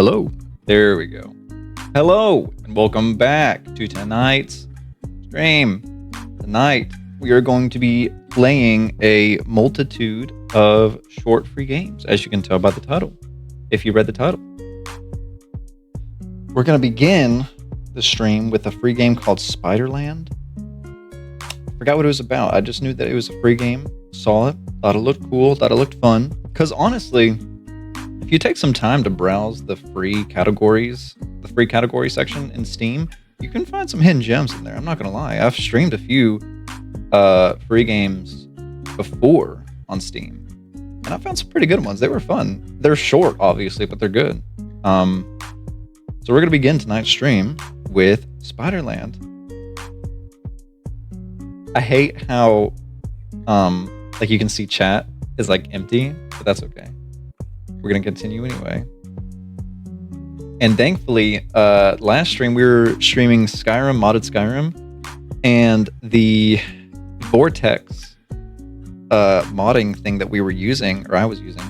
Hello. There we go. Hello, and welcome back to tonight's stream. Tonight, we are going to be playing a multitude of short free games, as you can tell by the title, if you read the title. We're going to begin the stream with a free game called Spiderland. I forgot what it was about. I just knew that it was a free game, saw it, thought it looked cool, thought it looked fun. Because honestly, if you take some time to browse the free category section in Steam, you can find some hidden gems in there. I'm not going to lie. I've streamed a few free games before on Steam, and I found some pretty good ones. They were fun. They're short, obviously, but they're good. So we're going to begin tonight's stream with Spiderland. I hate how, like you can see chat is like empty, but that's okay. We're going to continue anyway. And thankfully, last stream we were streaming Skyrim, modded Skyrim, and the Vortex modding thing that we were using, or I was using,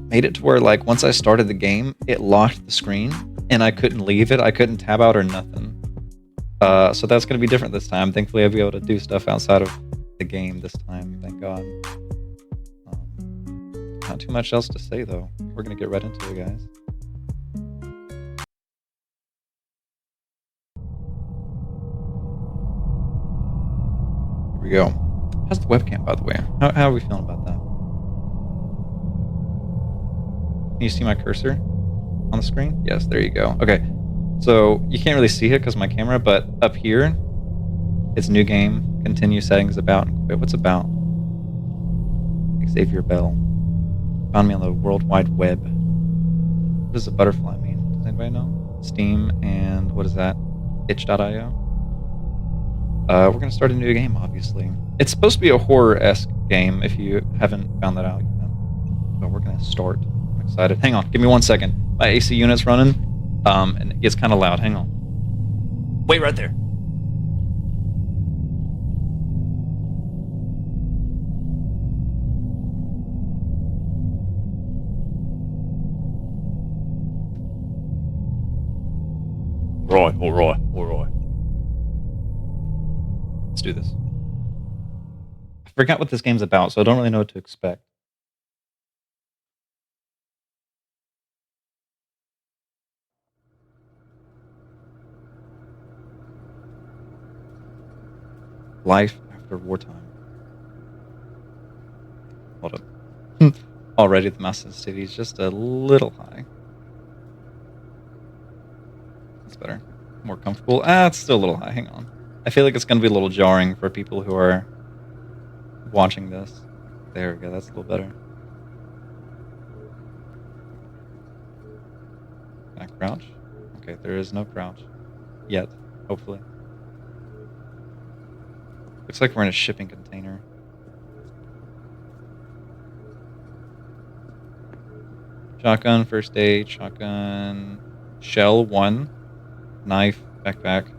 made it to where like once I started the game, it locked the screen and I couldn't leave it. I couldn't tab out or nothing. So that's going to be different this time. Thankfully, I'll be able to do stuff outside of the game this time. Thank God. Not too much else to say though. We're going to get right into it, guys. Here we go. How's the webcam, by the way? How are we feeling about that? Can you see my cursor on the screen? Yes, there you go. Okay. So you can't really see it because of my camera, but up here, it's new game, continue settings, about, and quit. What's about? Xavier Bell. Found me on the World Wide Web. What does a butterfly mean? Does anybody know? Steam and what is that? Itch.io. We're going to start a new game, obviously. It's supposed to be a horror-esque game if you haven't found that out yet. But we're going to start. I'm excited. Hang on, give me 1 second. My AC unit's running. And it gets kind of loud. Hang on. Wait right there. All right. Let's do this. I forgot what this game's about, so I don't really know what to expect. Life after wartime. Hold up. Already the mouse sensitivity is just a little high. That's better. More comfortable. It's still a little high. Hang on. I feel like it's going to be a little jarring for people who are watching this. There we go. That's a little better. Can I crouch? Okay, there is no crouch. Yet. Hopefully. Looks like we're in a shipping container. Shotgun, first aid, shotgun, shell 1, knife, backpack,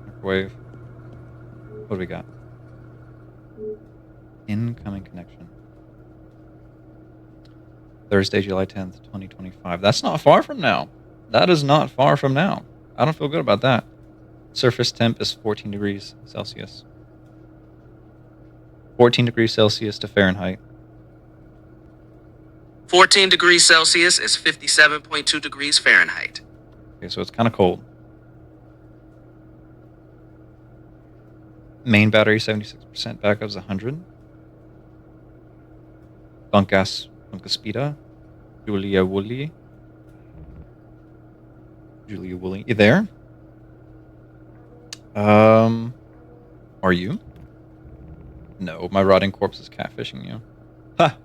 microwave. What do we got? Incoming connection. Thursday, July 10th, 2025. That's not far from now. That is not far from now. I don't feel good about that. Surface temp is 14 degrees Celsius. 14 degrees Celsius to Fahrenheit. 14 degrees Celsius is 57.2 degrees Fahrenheit. Okay, so it's kind of cold. Main battery 76%, backup's 100. Bunkas Bunkaspita. Julia Woolley. You there? Are you? No, my rotting corpse is catfishing you. Ha!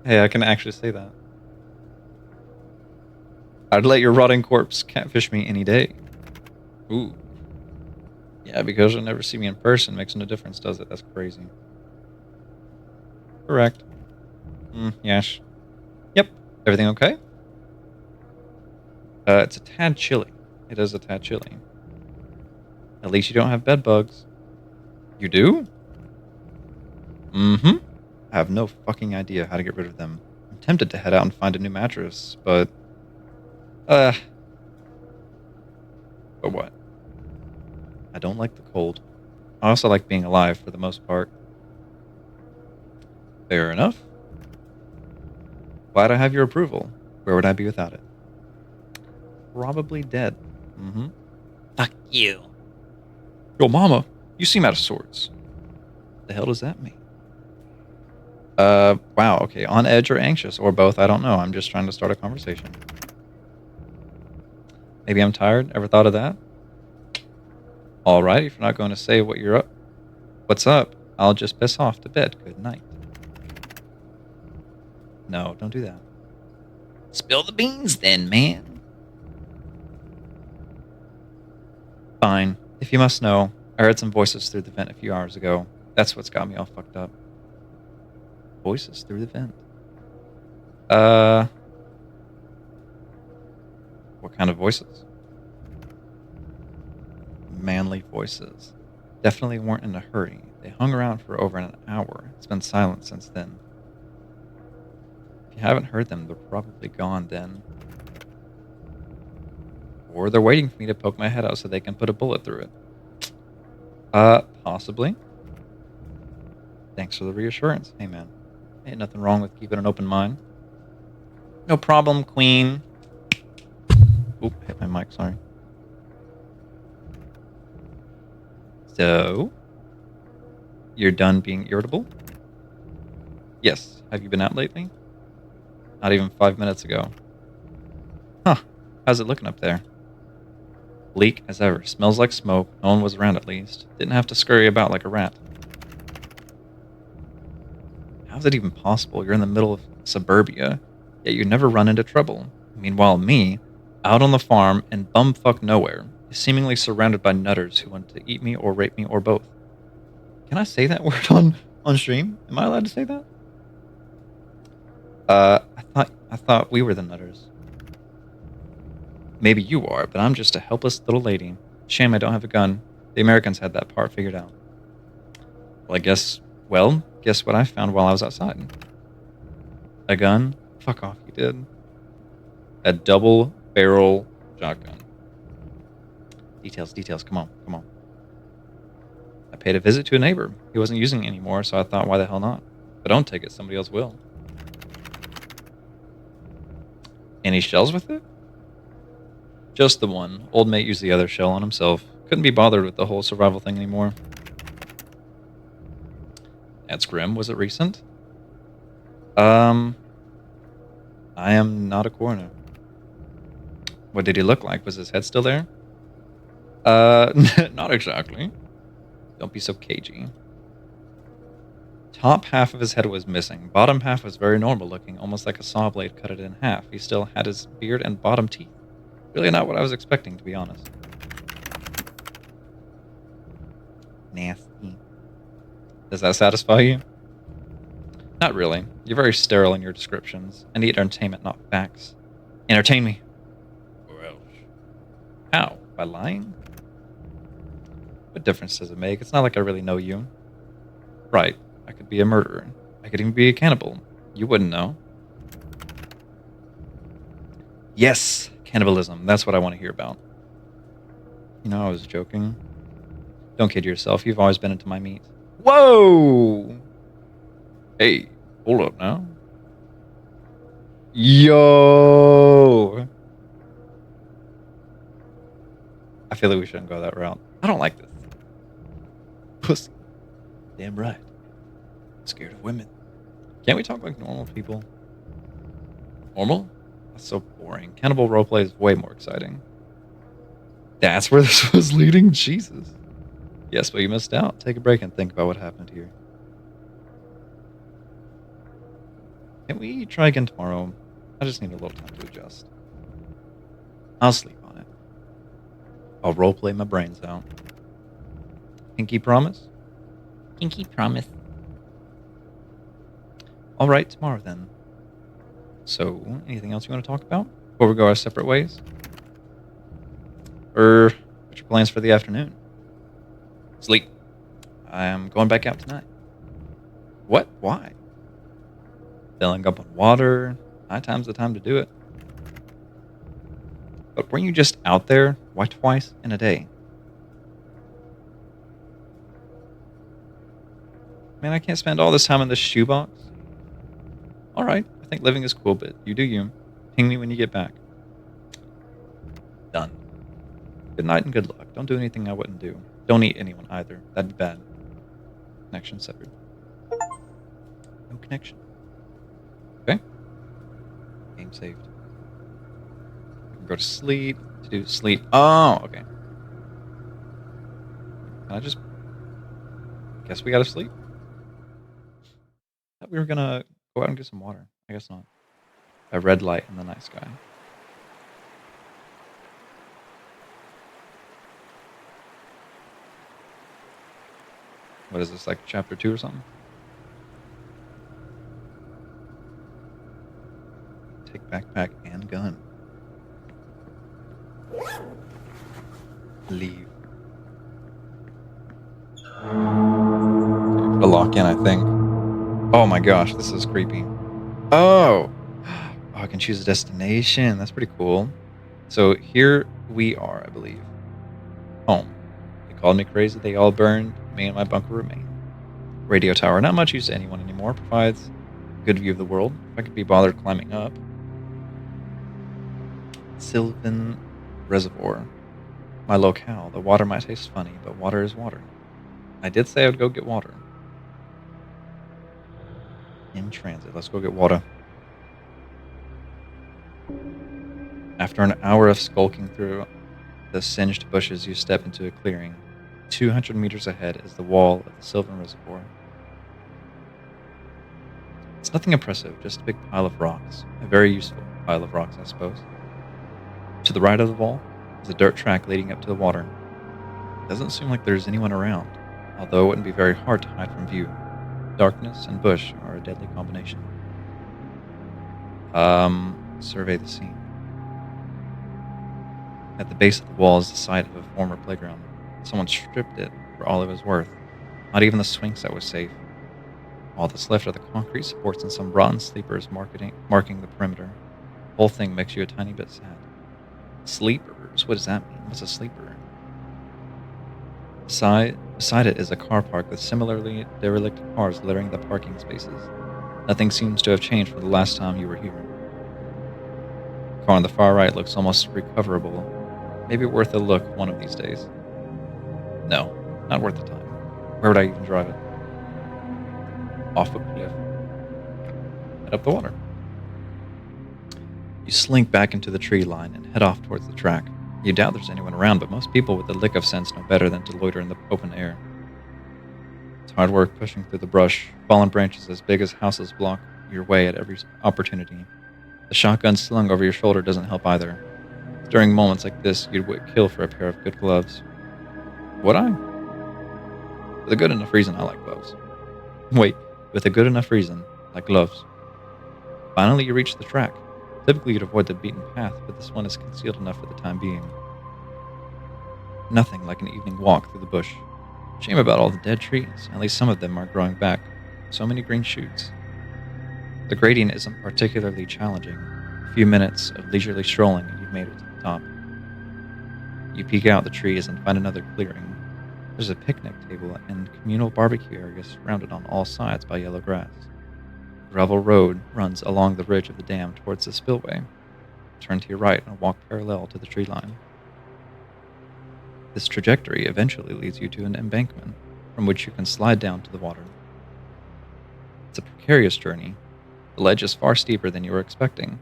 Hey, I can actually say that. I'd let your rotting corpse catfish me any day. Ooh. Yeah, because you'll never see me in person. Makes no difference, does it? That's crazy. Correct. Yes. Yep. Everything okay? It's a tad chilly. It is a tad chilly. At least you don't have bed bugs. You do? Mm-hmm. I have no fucking idea how to get rid of them. I'm tempted to head out and find a new mattress, but uh, but what? I don't like the cold. I also like being alive for the most part. Fair enough. Glad I have your approval. Where would I be without it? Probably dead. Mm-hmm. Fuck you. Yo, mama, you seem out of sorts. The hell does that mean? Wow, okay. On edge or anxious, or both, I don't know. I'm just trying to start a conversation. Maybe I'm tired. Ever thought of that? Alright, if you're not going to say what's up, I'll just piss off to bed. Good night. No, don't do that. Spill the beans then, man. Fine. If you must know, I heard some voices through the vent a few hours ago. That's what's got me all fucked up. Voices through the vent. What kind of voices? Manly voices. Definitely weren't in a hurry. They hung around for over an hour. It's been silent since then. If you haven't heard them, they're probably gone then. Or they're waiting for me to poke my head out so they can put a bullet through it. Possibly. Thanks for the reassurance. Hey, man. Ain't nothing wrong with keeping an open mind. No problem, queen. Oop, hit my mic, sorry. So, you're done being irritable? Yes. Have you been out lately? Not even 5 minutes ago. Huh. How's it looking up there? Bleak as ever. Smells like smoke. No one was around at least. Didn't have to scurry about like a rat. How's it even possible? You're in the middle of suburbia, yet you never run into trouble. Meanwhile, me, out on the farm in bumfuck nowhere, is seemingly surrounded by nutters who want to eat me or rape me or both. Can I say that word on stream? Am I allowed to say that? I thought we were the nutters. Maybe you are, but I'm just a helpless little lady. Shame I don't have a gun. The Americans had that part figured out. Well, guess what I found while I was outside? A gun? Fuck off, you did. A double barrel shotgun. Details, come on. I paid a visit to a neighbor. He wasn't using it anymore, so I thought, why the hell not? But don't take it, somebody else will. Any shells with it? Just the one. Old mate used the other shell on himself. Couldn't be bothered with the whole survival thing anymore. That's grim. Was it recent? I am not a coroner. What did he look like? Was his head still there? Not exactly. Don't be so cagey. Top half of his head was missing. Bottom half was very normal looking, almost like a saw blade cut it in half. He still had his beard and bottom teeth. Really not what I was expecting, to be honest. Nasty. Does that satisfy you? Not really. You're very sterile in your descriptions. I need entertainment, not facts. Entertain me. Or else. How? By lying? What difference does it make? It's not like I really know you. Right. I could be a murderer. I could even be a cannibal. You wouldn't know. Yes! Cannibalism. That's what I want to hear about. You know, I was joking. Don't kid yourself. You've always been into my meat. Whoa! Hey, hold up now. Yo! I feel like we shouldn't go that route. I don't like this. Pussy. Damn right. Scared of women. Can't we talk like normal people? Normal? That's so boring. Cannibal roleplay is way more exciting. That's where this was leading? Jesus. Yes, but you missed out. Take a break and think about what happened here. Can we try again tomorrow? I just need a little time to adjust. I'll sleep on it. I'll roleplay my brains out. Pinky promise? Pinky promise. All right, tomorrow then. So, anything else you want to talk about before we go our separate ways? Or what's your plans for the afternoon? Sleep. I am going back out tonight. What? Why? filling up on water. Nighttime's the time to do it. But weren't you just out there? Why twice in a day? Man, I can't spend all this time in this shoebox. Alright, I think living is cool, but you do you. Ping me when you get back. Done. Good night and good luck. Don't do anything I wouldn't do. Don't eat anyone either. That'd be bad. Connection severed. No connection. Okay. Game saved. Go to sleep. To do sleep. Oh, okay. Can I just... Guess we gotta sleep? Thought we were gonna go out and get some water. I guess not. A red light in the night sky. What is this, like chapter 2 or something? Take backpack and gun. Leave. Put a lock in, I think. Oh my gosh, this is creepy. Oh! Oh, I can choose a destination. That's pretty cool. So here we are, I believe. Home. They called me crazy. They all burned. Me and my bunker remain. Radio tower. Not much use to anyone anymore. Provides a good view of the world. If I could be bothered climbing up. Sylvan Reservoir. My locale. The water might taste funny, but water is water. I did say I would go get water. In transit. Let's go get water. After an hour of skulking through the singed bushes, you step into a clearing. 200 meters ahead is the wall of the Sylvan Reservoir. It's nothing impressive, just a big pile of rocks. A very useful pile of rocks, I suppose. To the right of the wall is a dirt track leading up to the water. It doesn't seem like there's anyone around, although it wouldn't be very hard to hide from view. Darkness and bush are a deadly combination. Survey the scene. At the base of the wall is the site of a former playground. Someone stripped it for all it was worth. Not even the swing set was safe. All that's left are the concrete supports and some rotten sleepers marking the perimeter. The whole thing makes you a tiny bit sad. Sleepers? What does that mean? What's a sleeper? Beside it is a car park with similarly derelict cars littering the parking spaces. Nothing seems to have changed from the last time you were here. The car on the far right looks almost recoverable. Maybe worth a look one of these days. No, not worth the time. Where would I even drive it? Off a cliff. Head up the water. You slink back into the tree line and head off towards the track. You doubt there's anyone around, but most people with a lick of sense know better than to loiter in the open air. It's hard work pushing through the brush. Fallen branches as big as houses block your way at every opportunity. The shotgun slung over your shoulder doesn't help either. During moments like this, you'd kill for a pair of good gloves. Would I? With a good enough reason, I like gloves. Wait, with a good enough reason, like gloves. Finally, you reach the track. Typically, you'd avoid the beaten path, but this one is concealed enough for the time being. Nothing like an evening walk through the bush. Shame about all the dead trees. At least some of them are growing back. So many green shoots. The gradient isn't particularly challenging. A few minutes of leisurely strolling and you've made it to the top. You peek out the trees and find another clearing. There's a picnic table and communal barbecue area surrounded on all sides by yellow grass. A gravel road runs along the ridge of the dam towards the spillway. Turn to your right and walk parallel to the tree line. This trajectory eventually leads you to an embankment from which you can slide down to the water. It's a precarious journey. The ledge is far steeper than you were expecting.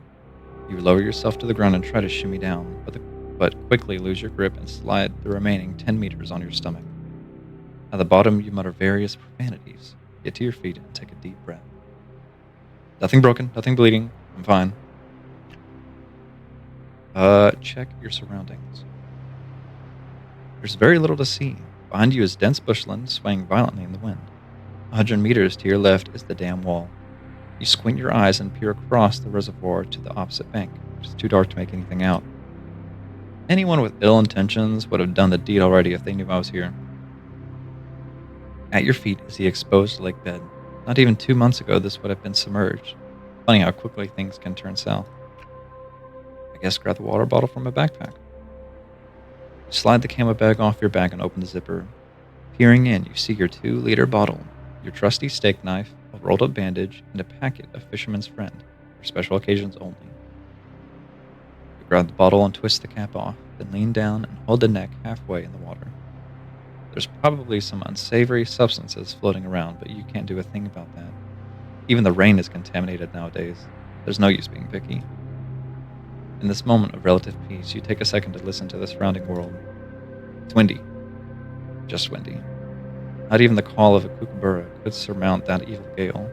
You lower yourself to the ground and try to shimmy down, but quickly lose your grip and slide the remaining 10 meters on your stomach. At the bottom, you mutter various profanities. Get to your feet and take a deep breath. Nothing broken, nothing bleeding. I'm fine. Check your surroundings. There's very little to see. Behind you is dense bushland swaying violently in the wind. 100 meters to your left is the dam wall. You squint your eyes and peer across the reservoir to the opposite bank, which is too dark to make anything out. Anyone with ill intentions would have done the deed already if they knew I was here. At your feet is the exposed lake bed. Not even 2 months ago this would have been submerged. Funny how quickly things can turn south. I guess grab the water bottle from my backpack. You slide the camo bag off your back and open the zipper. Peering in, you see your 2-liter bottle, your trusty steak knife, a rolled up bandage, and a packet of Fisherman's Friend, for special occasions only. You grab the bottle and twist the cap off, then lean down and hold the neck halfway in the water. There's probably some unsavory substances floating around, but you can't do a thing about that. Even the rain is contaminated nowadays. There's no use being picky. In this moment of relative peace, you take a second to listen to the surrounding world. It's windy. Just windy. Not even the call of a kookaburra could surmount that evil gale.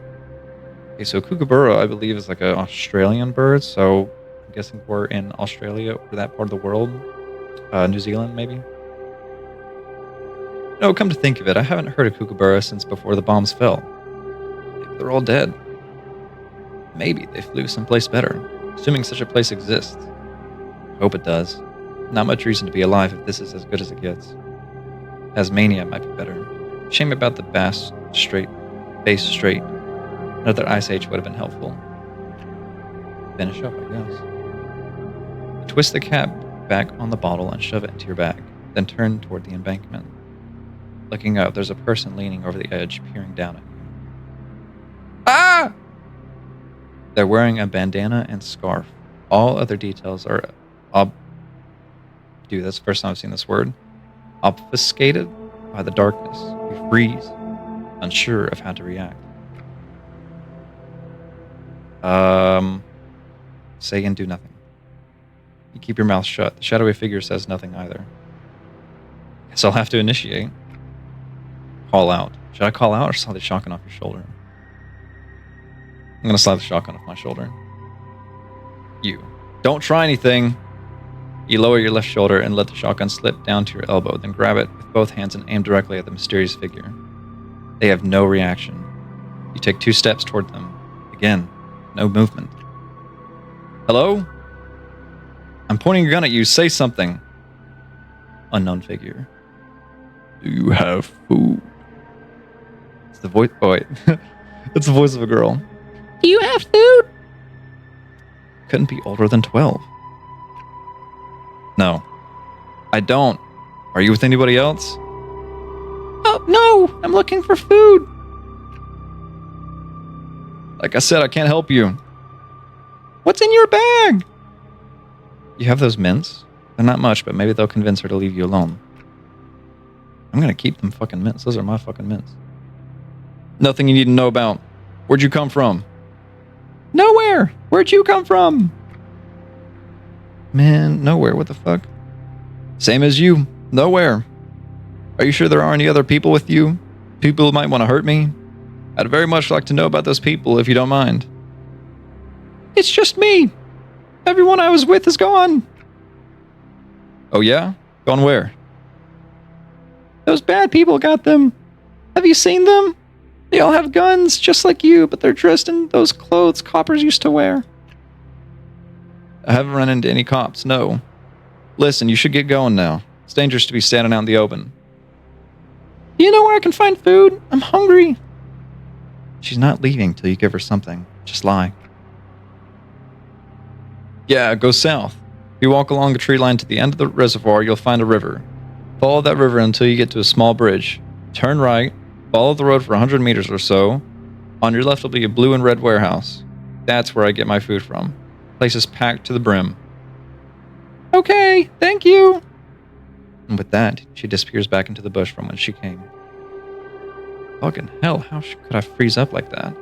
Okay, so kookaburra, I believe, is like an Australian bird, so I'm guessing we're in Australia or that part of the world. New Zealand, maybe? No, come to think of it, I haven't heard of kookaburra since before the bombs fell. Maybe they're all dead. Maybe they flew someplace better, assuming such a place exists. I hope it does. Not much reason to be alive if this is as good as it gets. Tasmania might be better. Shame about the Bass Strait. Another ice age would have been helpful. Finish up, I guess. You twist the cap back on the bottle and shove it into your bag, then turn toward the embankment. Looking up, there's a person leaning over the edge, peering down at you. Ah! They're wearing a bandana and scarf. All other details are Dude, that's the first time I've seen this word. Obfuscated by the darkness. You freeze, unsure of how to react. Say and do nothing. You keep your mouth shut. The shadowy figure says nothing either. Guess I'll have to initiate. Call out. Should I call out or slide the shotgun off your shoulder? I'm gonna slide the shotgun off my shoulder. You. Don't try anything. You lower your left shoulder and let the shotgun slip down to your elbow, then grab it with both hands and aim directly at the mysterious figure. They have no reaction. You take 2 steps toward them. Again, no movement. Hello? I'm pointing a gun at you. Say something. Unknown figure. Do you have food? It's the voice. Oh, wait. It's the voice of a girl. Do you have food? Couldn't be older than 12. No. I don't. Are you with anybody else? Oh, no. I'm looking for food. Like I said, I can't help you. What's in your bag? You have those mints? They're not much, but maybe they'll convince her to leave you alone. I'm gonna keep them fucking mints. Those are my fucking mints. Nothing you need to know about. Where'd you come from? Nowhere. Where'd you come from? Man, nowhere. What the fuck? Same as you. Nowhere. Are you sure there aren't any other people with you? People who might want to hurt me? I'd very much like to know about those people, if you don't mind. It's just me. Everyone I was with is gone. Oh yeah? Gone where? Those bad people got them. Have you seen them? They all have guns, just like you, but they're dressed in those clothes coppers used to wear. I haven't run into any cops, no. Listen, you should get going now. It's dangerous to be standing out in the open. Do you know where I can find food? I'm hungry. She's not leaving till you give her something. Just lie. Yeah, go south. If you walk along the tree line to the end of the reservoir, you'll find a river. Follow that river until you get to a small bridge. Turn right, follow the road for 100 meters or so. On your left will be a blue and red warehouse. That's where I get my food from. Place is packed to the brim. Okay, thank you. And with that, she disappears back into the bush from whence she came. Fucking hell, how could I freeze up like that?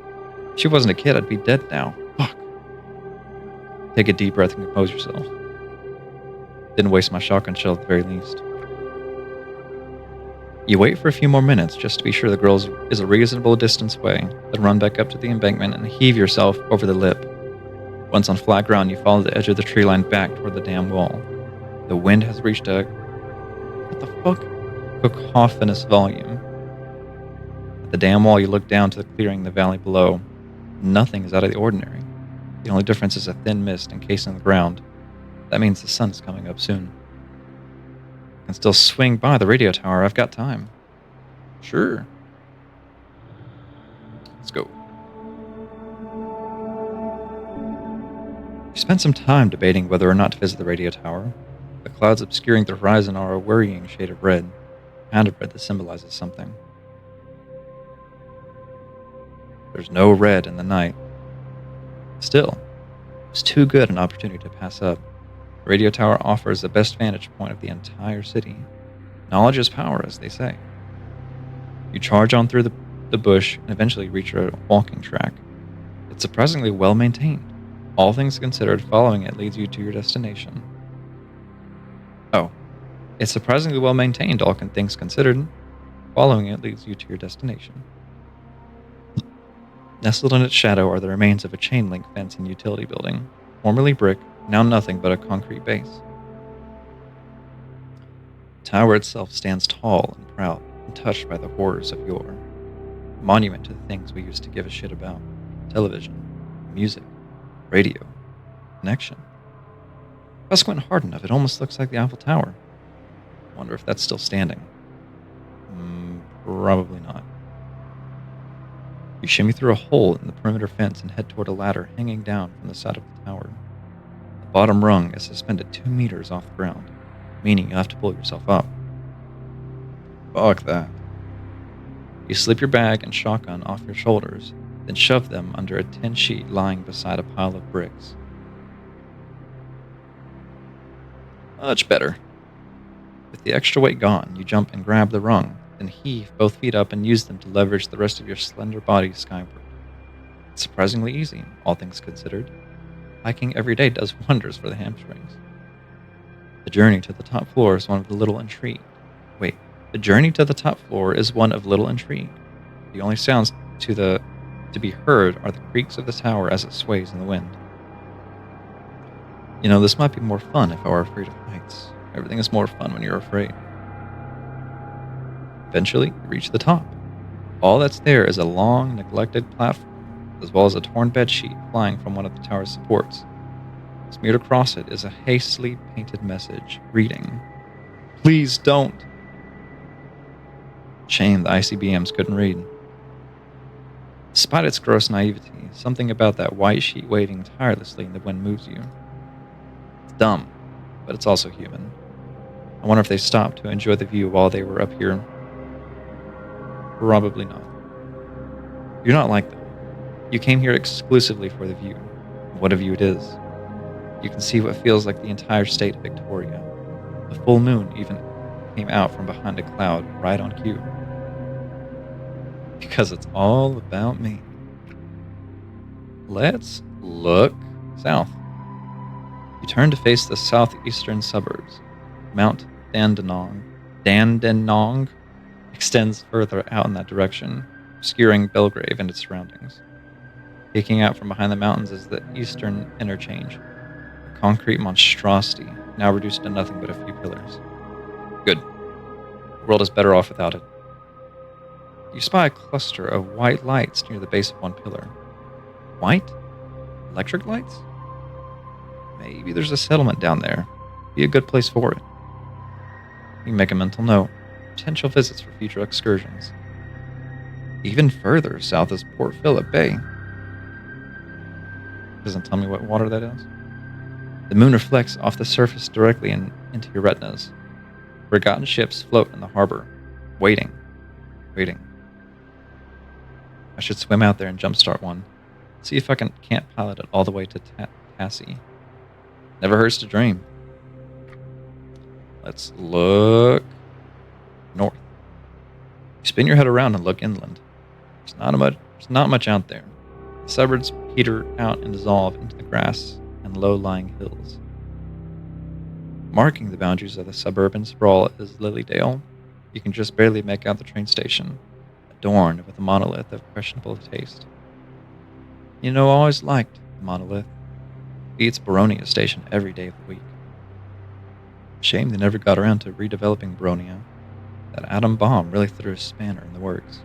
If she wasn't a kid, I'd be dead now. Fuck. Take a deep breath and compose yourself. Didn't waste my shotgun shell at the very least. You wait for a few more minutes just to be sure the girl is a reasonable distance away, then run back up to the embankment and heave yourself over the lip. Once on flat ground, you follow the edge of the tree line back toward the dam wall. The wind has reached a... what the fuck? Cacophonous volume. At the dam wall, you look down to the clearing in the valley below. Nothing is out of the ordinary. The only difference is a thin mist encasing the ground. That means the sun is coming up soon. I can still swing by the radio tower. I've got time. Sure. Let's go. spent some time debating whether or not to visit the radio tower. The clouds obscuring the horizon are a worrying shade of red, a kind of red that symbolizes something. There's no red in the night. Still, it was too good an opportunity to pass up. The radio tower offers the best vantage point of the entire city. Knowledge is power, as they say. You charge on through the bush and eventually reach a walking track. It's surprisingly well maintained. All things considered, following it leads you to your destination. Oh, it's surprisingly well maintained, all things considered. Following it leads you to your destination. Nestled in its shadow are the remains of a chain link fence and utility building, formerly brick, now nothing but a concrete base. The tower itself stands tall and proud, untouched by the horrors of yore. A monument to the things we used to give a shit about: television, music, radio, connection. If I squint hard enough, it almost looks like the Eiffel Tower. I wonder if that's still standing. Probably not. You shimmy through a hole in the perimeter fence and head toward a ladder hanging down from the side of the tower. The bottom rung is suspended 2 meters off the ground, meaning you have to pull yourself up. Fuck that. You slip your bag and shotgun off your shoulders, then shove them under a tin sheet lying beside a pile of bricks. Much better. With the extra weight gone, you jump and grab the rung, then heave both feet up and use them to leverage the rest of your slender body skyward. It's surprisingly easy, all things considered. Hiking every day does wonders for the hamstrings. The journey to the top floor is one of little intrigue. The only sounds to be heard are the creaks of the tower as it sways in the wind. You know, this might be more fun if I were afraid of heights. Everything is more fun when you're afraid. Eventually, you reach the top. All that's there is a long, neglected platform, as well as a torn bedsheet flying from one of the tower's supports. Smeared across it is a hastily painted message, reading, "Please don't." Shame the ICBMs couldn't read. Despite its gross naivety, something about that white sheet waving tirelessly in the wind moves you. It's dumb, but it's also human. I wonder if they stopped to enjoy the view while they were up here. Probably not. You're not like them. You came here exclusively for the view. What a view it is. You can see what feels like the entire state of Victoria. The full moon even came out from behind a cloud right on cue. Because it's all about me. Let's look south. You turn to face the southeastern suburbs. Mount Dandenong extends further out in that direction, obscuring Belgrave and its surroundings. Peeking out from behind the mountains is the eastern interchange, a concrete monstrosity now reduced to nothing but a few pillars. Good. The world is better off without it. You spy a cluster of white lights near the base of one pillar. White? Electric lights? Maybe there's a settlement down there. Be a good place for it. You make a mental note. Potential visits for future excursions. Even further south is Port Phillip Bay. Doesn't tell me what water that is. The moon reflects off the surface directly into your retinas. Forgotten ships float in the harbor, waiting. I should swim out there and jumpstart one. See if I can't pilot it all the way to Tassie. Never hurts to dream. Let's look north. You spin your head around and look inland. There's not much out there. The suburbs peter out and dissolve into the grass and low-lying hills. Marking the boundaries of the suburban sprawl is Lilydale. You can just barely make out the train station, adorned with a monolith of questionable taste. You know, I always liked the monolith. Beats Baronia Station every day of the week. Shame they never got around to redeveloping Baronia. That atom bomb really threw a spanner in the works.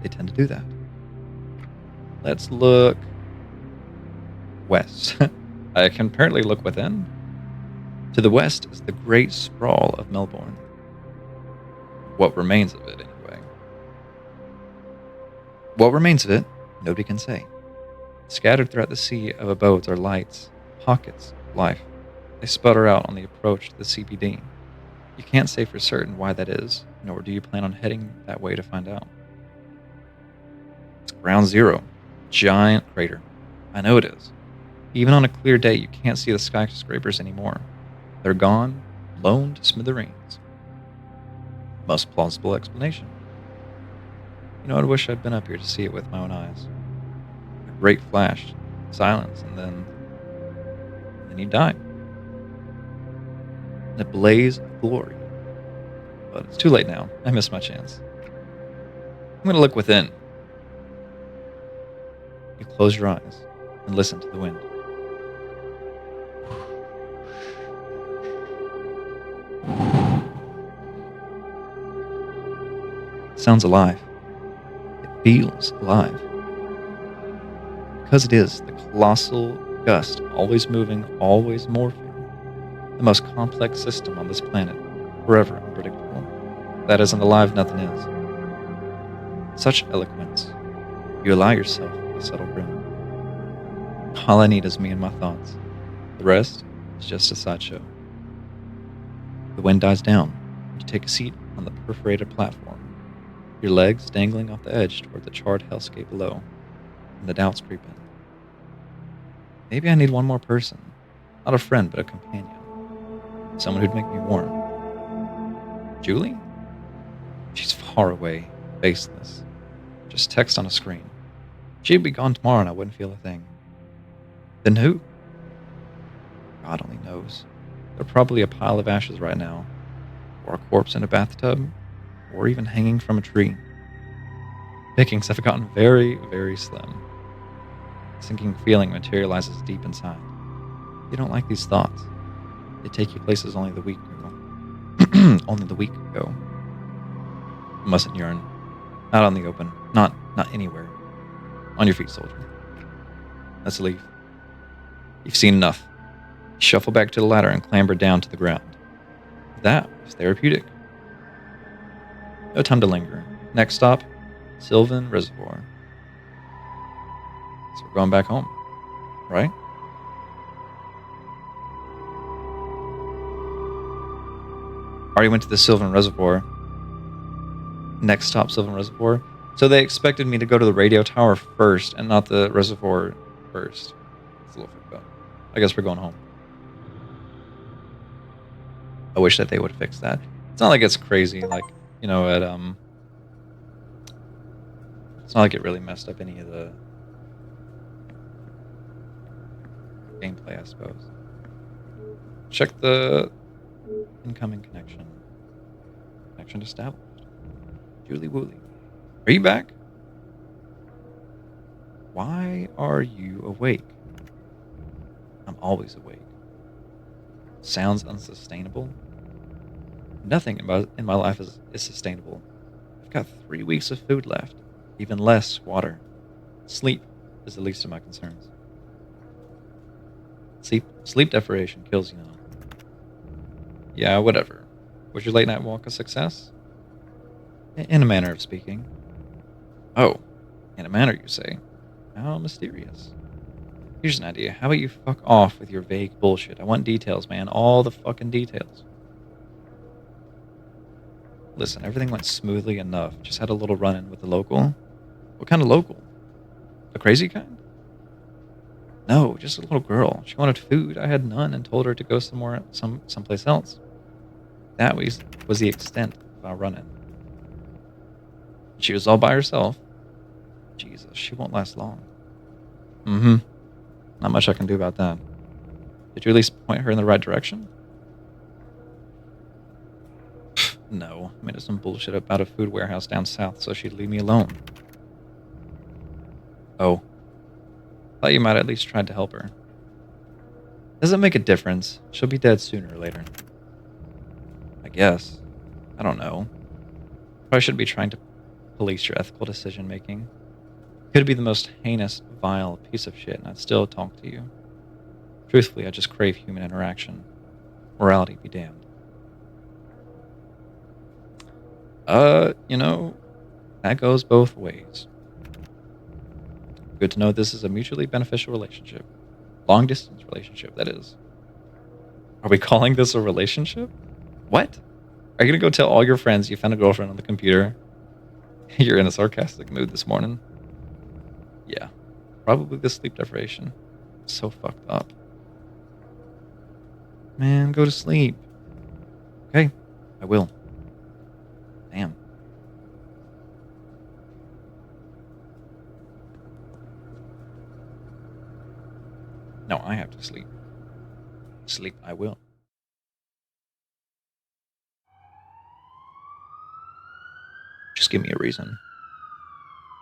They tend to do that. Let's look west. I can apparently look within. To the west is the great sprawl of Melbourne. What remains of it, anyway. What remains of it, nobody can say. Scattered throughout the sea of abodes are lights, pockets of life. They sputter out on the approach to the CBD. You can't say for certain why that is, nor do you plan on heading that way to find out. It's ground zero. Giant crater. I know it is. Even on a clear day, you can't see the skyscrapers anymore. They're gone, blown to smithereens. Most plausible explanation. You know, I wish I'd been up here to see it with my own eyes. A great flash, silence, and then he died. In a blaze of glory. But it's too late now. I missed my chance. I'm going to look within. You close your eyes and listen to the wind. It sounds alive. It feels alive. Because it is the colossal gust, always moving, always morphing. The most complex system on this planet, forever unpredictable. That isn't alive, nothing is. Such eloquence. You allow yourself a subtle grin. All I need is me and my thoughts. The rest is just a sideshow. The wind dies down. You take a seat on the perforated platform, your legs dangling off the edge toward the charred hellscape below, and the doubts creep in. Maybe I need one more person. Not a friend, but a companion. Someone who'd make me warm. Julie? She's far away, faceless. Just text on a screen. She'd be gone tomorrow and I wouldn't feel a thing. Then who? God only knows. They're probably a pile of ashes right now, or a corpse in a bathtub, or even hanging from a tree. Pickings have gotten very, very slim. A sinking feeling materializes deep inside. You don't like these thoughts. They take you places only the weak go. Only the weak go. You mustn't yearn. Not on the open. Not anywhere. On your feet, soldier. Let's leave. You've seen enough. You shuffle back to the ladder and clamber down to the ground. That was therapeutic. No time to linger. Next stop, Sylvan Reservoir. So we're going back home, right? Already went to the Sylvan Reservoir. Next stop, Sylvan Reservoir. So they expected me to go to the radio tower first and not the reservoir first. It's a little fucked up. I guess we're going home. I wish that they would fix that. It's not like it's crazy, like, you know, it's not like it really messed up any of the gameplay, I suppose. Check the incoming connection. Connection established. Julie Woolley. Are you back? Why are you awake? I'm always awake. Sounds unsustainable. Nothing in my life is sustainable. I've got 3 weeks of food left. Even less water. Sleep is the least of my concerns. Sleep deprivation kills you now. Yeah, whatever. Was your late night walk a success? In a manner of speaking. Oh, in a manner, you say. How mysterious. Here's an idea. How about you fuck off with your vague bullshit? I want details, man. All the fucking details. Listen, everything went smoothly enough. Just had a little run-in with the local. What kind of local? The crazy kind? No, just a little girl. She wanted food. I had none and told her to go someplace else. That was the extent of our run-in. She was all by herself. Jesus, she won't last long. Mm-hmm. Not much I can do about that. Did you at least point her in the right direction? No, I made up some bullshit about a food warehouse down south so she'd leave me alone. Oh. Thought you might at least tried to help her. Doesn't make a difference. She'll be dead sooner or later. I guess. I don't know. Probably shouldn't be trying to police your ethical decision making. Could be the most heinous, vile piece of shit and I'd still talk to you. Truthfully, I just crave human interaction. Morality be damned. You know, that goes both ways. Good to know this is a mutually beneficial relationship. Long distance relationship, that is. Are we calling this a relationship? What? Are you gonna go tell all your friends you found a girlfriend on the computer? You're in a sarcastic mood this morning. Yeah, probably the sleep deprivation. So fucked up. Man, go to sleep. Okay, I will. Damn. No, I have to sleep. Sleep I will. Just give me a reason.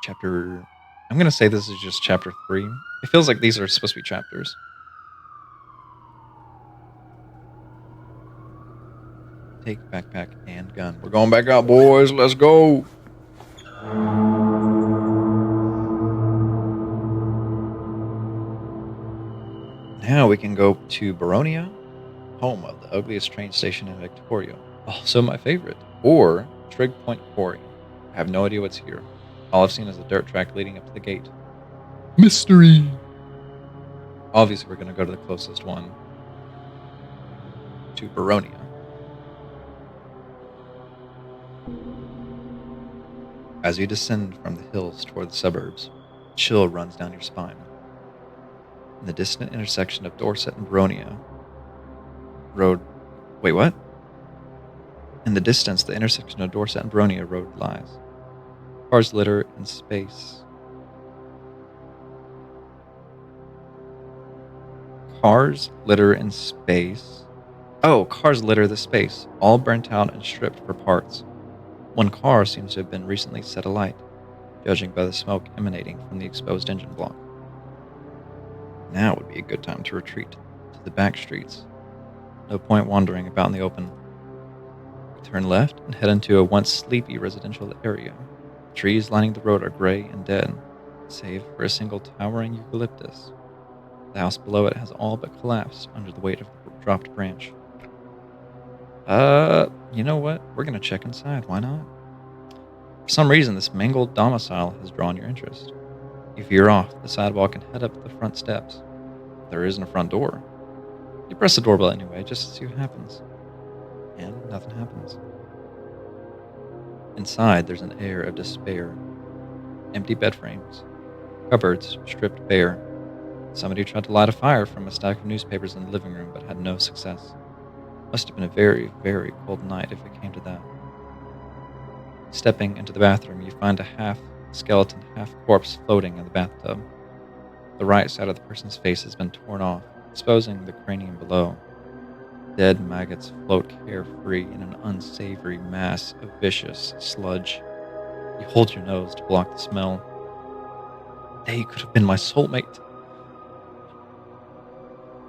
Chapter... I'm gonna say this is just chapter 3. It feels like these are supposed to be chapters. Take backpack and gun. We're going back out, boys. Let's go. Now we can go to Baronia, home of the ugliest train station in Victoria. Also my favorite. Or Trig Point Quarry. I have no idea what's here. All I've seen is a dirt track leading up to the gate. Mystery! Obviously we're going to go to the closest one. To Baronia. As you descend from the hills toward the suburbs, a chill runs down your spine. In the distant intersection of Dorset and Baronia Road... Wait, what? In the distance, the intersection of Dorset and Baronia Road lies. Cars litter in space. Cars litter in space. Oh, cars litter the space, all burnt out and stripped for parts. One car seems to have been recently set alight, judging by the smoke emanating from the exposed engine block. Now would be a good time to retreat to the back streets. No point wandering about in the open. We turn left and head into a once sleepy residential area. The trees lining the road are gray and dead, save for a single towering eucalyptus. The house below it has all but collapsed under the weight of the dropped branch. You know what? We're gonna check inside, why not? For some reason, this mangled domicile has drawn your interest. You veer off the sidewalk and head up the front steps. There isn't a front door. You press the doorbell anyway, just to see what happens. And nothing happens. Inside, there's an air of despair. Empty bed frames. Cupboards stripped bare. Somebody tried to light a fire from a stack of newspapers in the living room, but had no success. Must have been a very, very cold night if it came to that. Stepping into the bathroom, you find a half-skeleton, half-corpse floating in the bathtub. The right side of the person's face has been torn off, exposing the cranium below. Dead maggots float carefree in an unsavory mass of vicious sludge. You hold your nose to block the smell. They could have been my soulmate.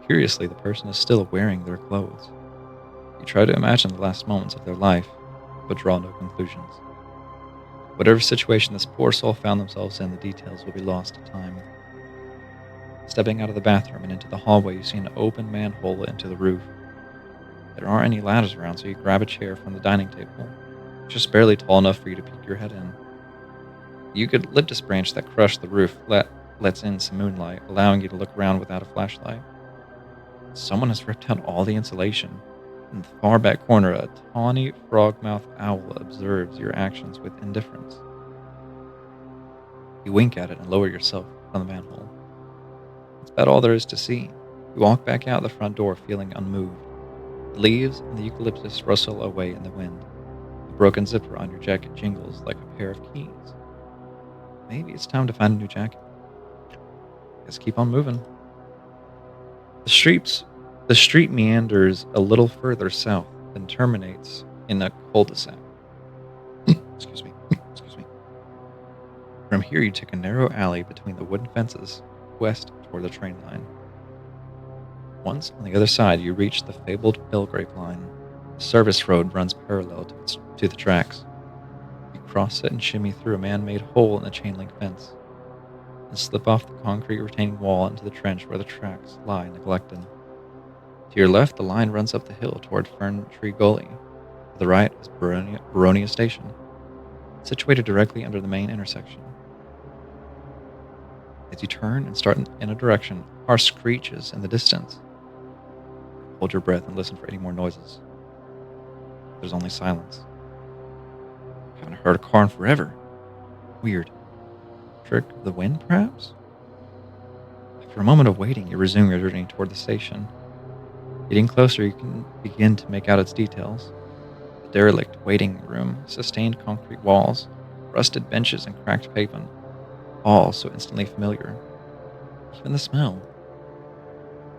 Curiously, the person is still wearing their clothes. You try to imagine the last moments of their life, but draw no conclusions. Whatever situation this poor soul found themselves in, the details will be lost to time. Stepping out of the bathroom and into the hallway, you see an open manhole into the roof. There aren't any ladders around, so you grab a chair from the dining table. It's just barely tall enough for you to peek your head in. The eucalyptus branch that crushed the roof lets in some moonlight, allowing you to look around without a flashlight. Someone has ripped out all the insulation. In the far back corner, a tawny frog-mouthed owl observes your actions with indifference. You wink at it and lower yourself from the manhole. That's about all there is to see. You walk back out the front door feeling unmoved. The leaves and the eucalyptus rustle away in the wind. The broken zipper on your jacket jingles like a pair of keys. Maybe it's time to find a new jacket. Guess keep on moving. The street meanders a little further south and terminates in a cul-de-sac. Excuse me. From here, you take a narrow alley between the wooden fences, west toward the train line. Once on the other side, you reach the fabled Belgrave line. The service road runs parallel to the tracks. You cross it and shimmy through a man-made hole in the chain-link fence, and slip off the concrete retaining wall into the trench where the tracks lie neglected. To your left, the line runs up the hill toward Fern Tree Gully. To the right is Baronia Station, situated directly under the main intersection. As you turn and start in a direction, a car screeches in the distance. Hold your breath and listen for any more noises. There's only silence. Haven't heard a car in forever. Weird. Trick of the wind, perhaps? After a moment of waiting, you resume your journey toward the station. Getting closer, you can begin to make out its details. A derelict waiting room, sustained concrete walls, rusted benches, and cracked pavement. All so instantly familiar. Even the smell.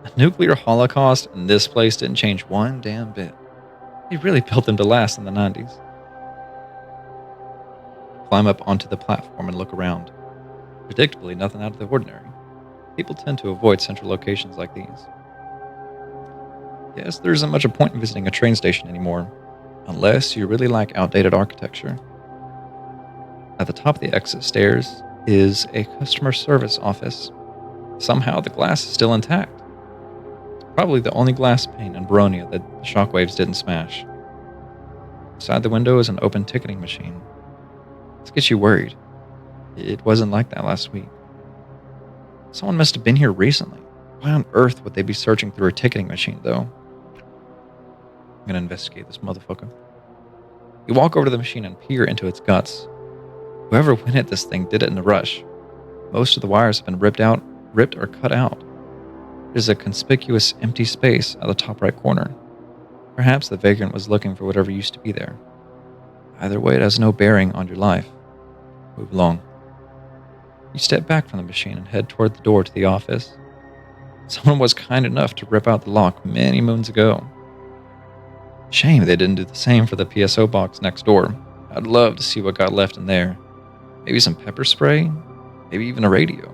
A nuclear holocaust, and this place didn't change one damn bit. They really built them to last in the 90s. Climb up onto the platform and look around. Predictably, nothing out of the ordinary. People tend to avoid central locations like these. Yes, there isn't much a point in visiting a train station anymore, unless you really like outdated architecture. At the top of the exit stairs is a customer service office. Somehow the glass is still intact. It's probably the only glass pane in Baronia that the shockwaves didn't smash. Beside the window is an open ticketing machine. This gets you worried. It wasn't like that last week. Someone must have been here recently. Why on earth would they be searching through a ticketing machine, though? I'm gonna investigate this motherfucker. You walk over to the machine and peer into its guts. Whoever went at this thing did it in a rush. Most of the wires have been ripped or cut out. There's a conspicuous empty space at the top right corner. Perhaps the vagrant was looking for whatever used to be there. Either way, it has no bearing on your life. Move along. You step back from the machine and head toward the door to the office. Someone was kind enough to rip out the lock many moons ago. Shame they didn't do the same for the PSO box next door. I'd love to see what got left in there. Maybe some pepper spray? Maybe even a radio.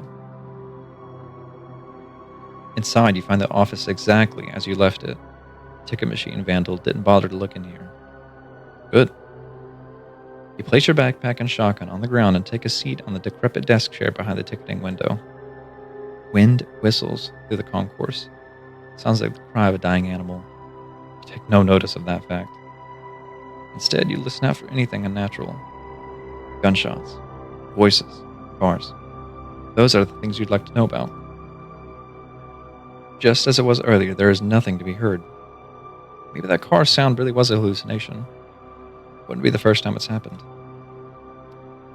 Inside, you find the office exactly as you left it. Ticket machine vandal didn't bother to look in here. Good. You place your backpack and shotgun on the ground and take a seat on the decrepit desk chair behind the ticketing window. Wind whistles through the concourse. Sounds like the cry of a dying animal. You take no notice of that fact. Instead, you listen out for anything unnatural. Gunshots, voices, cars. Those are the things you'd like to know about. Just as it was earlier, there is nothing to be heard. Maybe that car sound really was a hallucination. Wouldn't be the first time it's happened.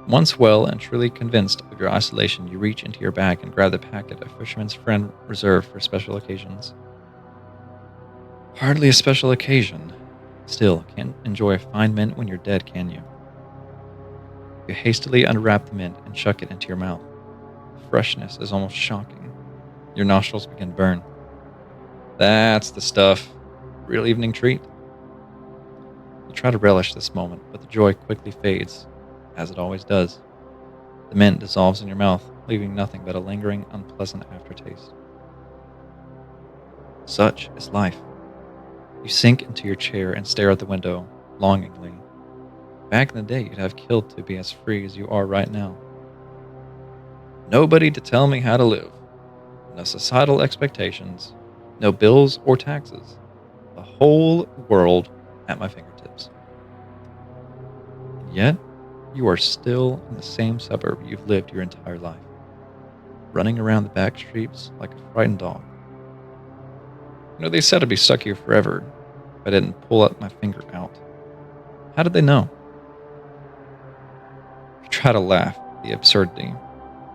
Once well and truly convinced of your isolation, you reach into your bag and grab the packet a fisherman's friend reserved for special occasions. Hardly a special occasion. Still, can't enjoy a fine mint when you're dead, can you? You hastily unwrap the mint and chuck it into your mouth. The freshness is almost shocking. Your nostrils begin to burn. That's the stuff. Real evening treat. You try to relish this moment, but the joy quickly fades, as it always does. The mint dissolves in your mouth, leaving nothing but a lingering, unpleasant aftertaste. Such is life. You sink into your chair and stare out the window, longingly. Back in the day, you'd have killed to be as free as you are right now. Nobody to tell me how to live. No societal expectations. No bills or taxes. The whole world at my fingertips. And yet, you are still in the same suburb you've lived your entire life, running around the back streets like a frightened dog. You know, they said I'd be stuck here forever if I didn't pull up my finger out. How did they know? You try to laugh at the absurdity.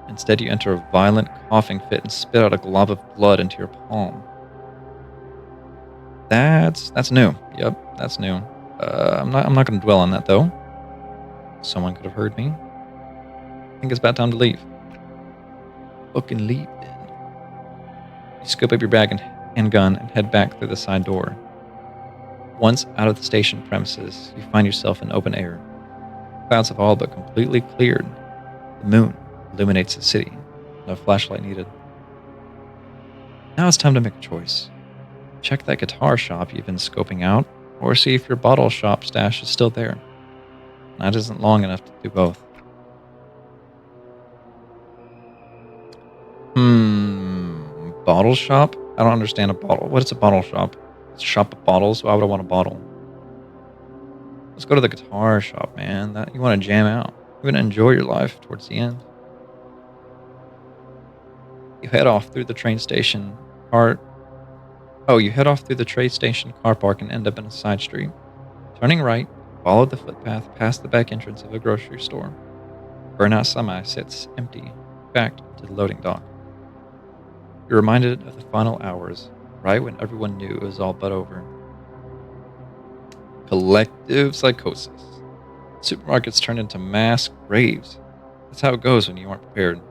Instead, you enter a violent coughing fit and spit out a glob of blood into your palm. That's new. Yep, that's new. I'm not going to dwell on that though. Someone could have heard me. I think it's about time to leave. Fucking leave then. You scoop up your bag and handgun and head back through the side door. Once out of the station premises, you find yourself in open air. Clouds have all but completely cleared. The moon illuminates the city. No flashlight needed. Now it's time to make a choice. Check that guitar shop you've been scoping out, or see if your bottle shop stash is still there. Night isn't long enough to do both. Bottle shop? I don't understand a bottle. What is a bottle shop? It's a shop of bottles. Why would I want a bottle? Let's go to the guitar shop, man. You want to jam out. You want to enjoy your life towards the end. You head off through the train station car. Oh, you head off through the train station car park and end up in a side street. Turning right, follow the footpath past the back entrance of a grocery store. Burnout semi sits empty, back to the loading dock. You're reminded of the final hours, right when everyone knew it was all but over. Collective psychosis. Supermarkets turned into mass graves. That's how it goes when you aren't prepared.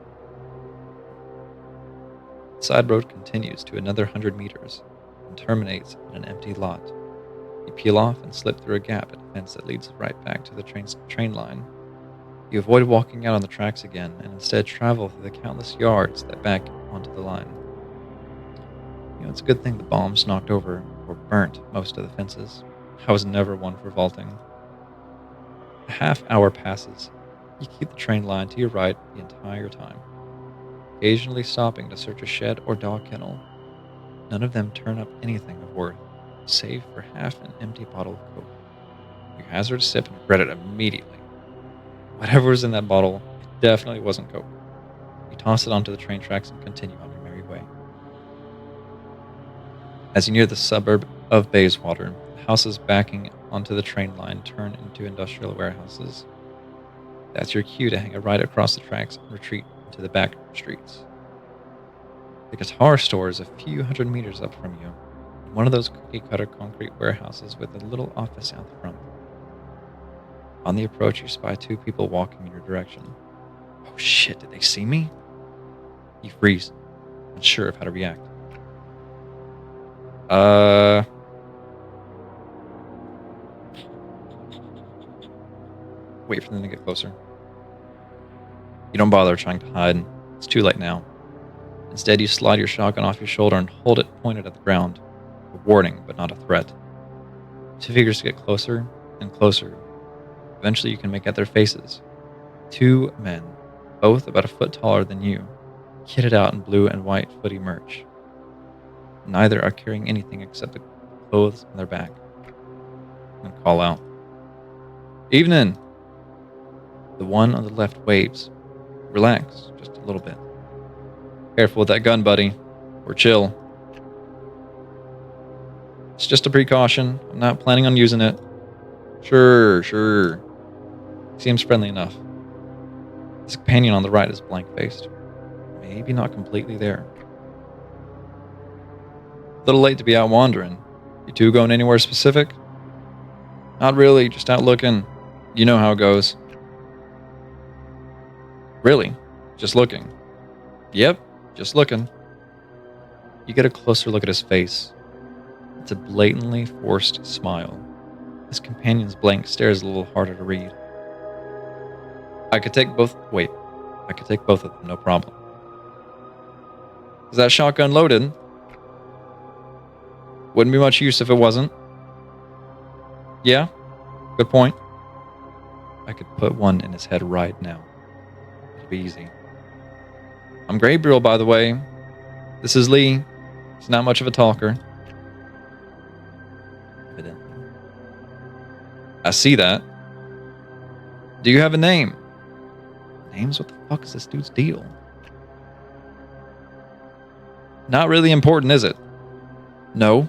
The side road continues to another 100 meters and terminates in an empty lot. You peel off and slip through a gap at a fence that leads right back to the train line. You avoid walking out on the tracks again and instead travel through the countless yards that back onto the line. You know, it's a good thing the bombs knocked over or burnt most of the fences. I was never one for vaulting. A half hour passes. You keep the train line to your right the entire time, occasionally stopping to search a shed or dog kennel. None of them turn up anything of worth, save for half an empty bottle of Coke. You hazard a sip and regret it immediately. Whatever was in that bottle, it definitely wasn't Coke. You toss it onto the train tracks and continue on your merry way. As you near the suburb of Bayswater, the houses backing onto the train line turn into industrial warehouses. That's your cue to hang a right across the tracks and retreat into the back streets. The guitar store is a few hundred meters up from you, in one of those cookie-cutter concrete warehouses with a little office out the front. On the approach, you spy two people walking in your direction. Oh shit, did they see me? You freeze, unsure of how to react. Wait for them to get closer. You don't bother trying to hide. It's too late now. Instead, you slide your shotgun off your shoulder and hold it pointed at the ground. A warning, but not a threat. Two figures get closer and closer. Eventually, you can make out their faces. Two men, both about a foot taller than you, kitted out in blue and white footy merch. Neither are carrying anything except the clothes on their back. And call out. Evening! The one on the left waves. Relax, just a little bit. Careful with that gun, buddy. Or chill. It's just a precaution. I'm not planning on using it. Sure. Seems friendly enough. His companion on the right is blank-faced. Maybe not completely there. A little late to be out wandering. You two going anywhere specific? Not really, just out looking. You know how it goes. Really? Just looking? Yep, just looking. You get a closer look at his face. It's a blatantly forced smile. His companion's blank stare is a little harder to read. I could take both of them, no problem. Is that shotgun loaded? Wouldn't be much use if it wasn't. Yeah, good point. I could put one in his head right now. It'd be easy. I'm Gabriel, by the way. This is Lee. He's not much of a talker. Evidently. I see that. Do you have a name? Names? What the fuck is this dude's deal? Not really important, is it? No,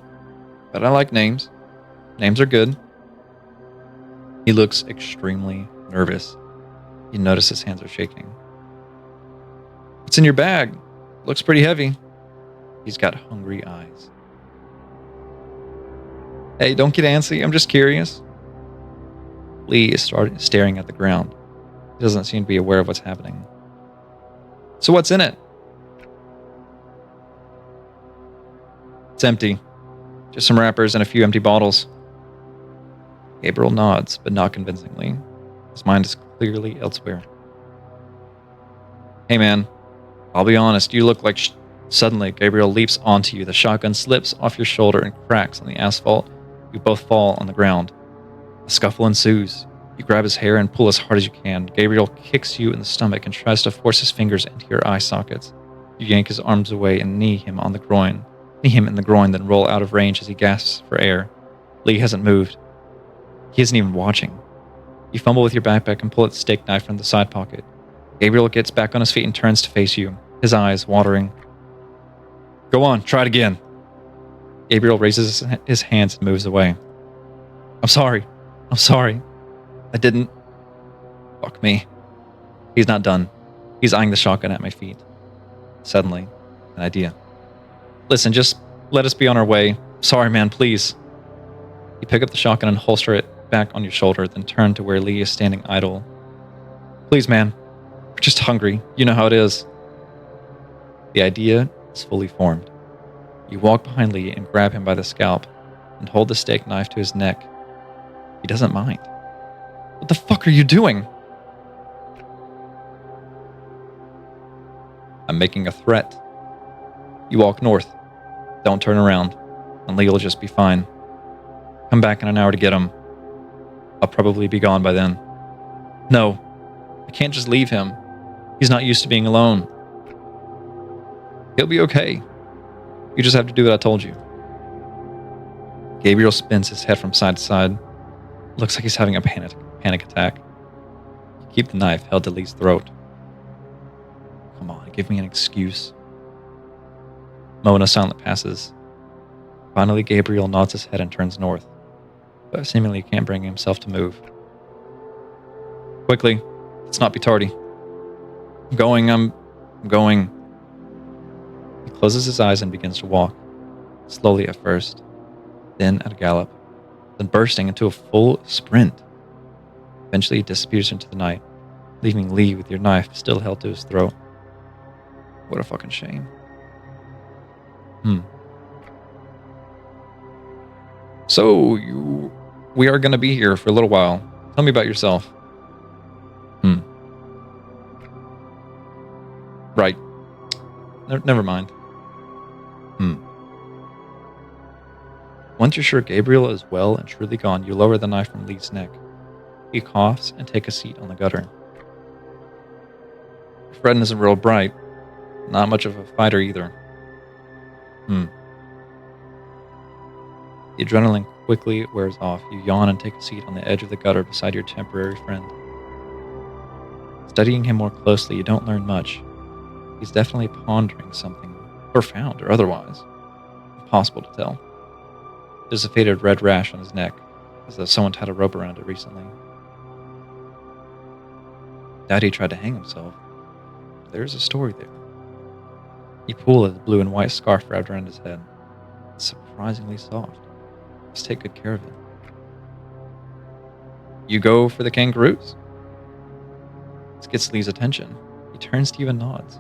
but I like names. Names are good. He looks extremely nervous. You notice his hands are shaking. What's in your bag? Looks pretty heavy. He's got hungry eyes. Hey, don't get antsy. I'm just curious. Lee is staring at the ground. He doesn't seem to be aware of what's happening. So what's in it? It's empty. Just some wrappers and a few empty bottles. Gabriel nods, but not convincingly. His mind is clearly elsewhere. Hey man, I'll be honest, you look like... Suddenly, Gabriel leaps onto you. The shotgun slips off your shoulder and cracks on the asphalt. You both fall on the ground. A scuffle ensues. You grab his hair and pull as hard as you can. Gabriel kicks you in the stomach and tries to force his fingers into your eye sockets. You yank his arms away and knee him in the groin, then roll out of range as he gasps for air. Lee hasn't moved. He isn't even watching. You fumble with your backpack and pull its steak knife from the side pocket. Gabriel gets back on his feet and turns to face you, his eyes watering. Go on, try it again. Gabriel raises his hands and moves away. I'm sorry. I didn't. Fuck me. He's not done. He's eyeing the shotgun at my feet. Suddenly, an idea. Listen, just let us be on our way. Sorry, man, please. You pick up the shotgun and holster it back on your shoulder, then turn to where Lee is standing idle. Please, man. We're just hungry. You know how it is. The idea is fully formed. You walk behind Lee and grab him by the scalp and hold the steak knife to his neck. He doesn't mind. What the fuck are you doing? I'm making a threat. You walk north. Don't turn around, and Lee will just be fine. Come back in an hour to get him. I'll probably be gone by then. No, I can't just leave him. He's not used to being alone. He'll be okay. You just have to do what I told you. Gabriel spins his head from side to side. Looks like he's having a panic attack. You keep the knife held to Lee's throat. Come on, give me an excuse. Moment of silence passes. Finally, Gabriel nods his head and turns north, but seemingly can't bring himself to move. Quickly, let's not be tardy. I'm going. He closes his eyes and begins to walk, slowly at first, then at a gallop, then bursting into a full sprint. Eventually, he disappears into the night, leaving Lee with your knife still held to his throat. What a fucking shame. So, we are going to be here for a little while. Tell me about yourself. Right. Never mind. Once you're sure Gabriel is well and truly gone, you lower the knife from Lee's neck. He coughs and take a seat on the gutter. Fred isn't real bright. Not much of a fighter either. The adrenaline quickly wears off. You yawn and take a seat on the edge of the gutter beside your temporary friend. Studying him more closely, you don't learn much. He's definitely pondering something, profound or otherwise. Impossible to tell. There's a faded red rash on his neck, as though someone tied a rope around it recently. Daddy tried to hang himself. There's a story there. You pull at the blue and white scarf wrapped around his head. It's surprisingly soft. Just take good care of it. You go for the kangaroos? This gets Lee's attention. He turns to you and nods.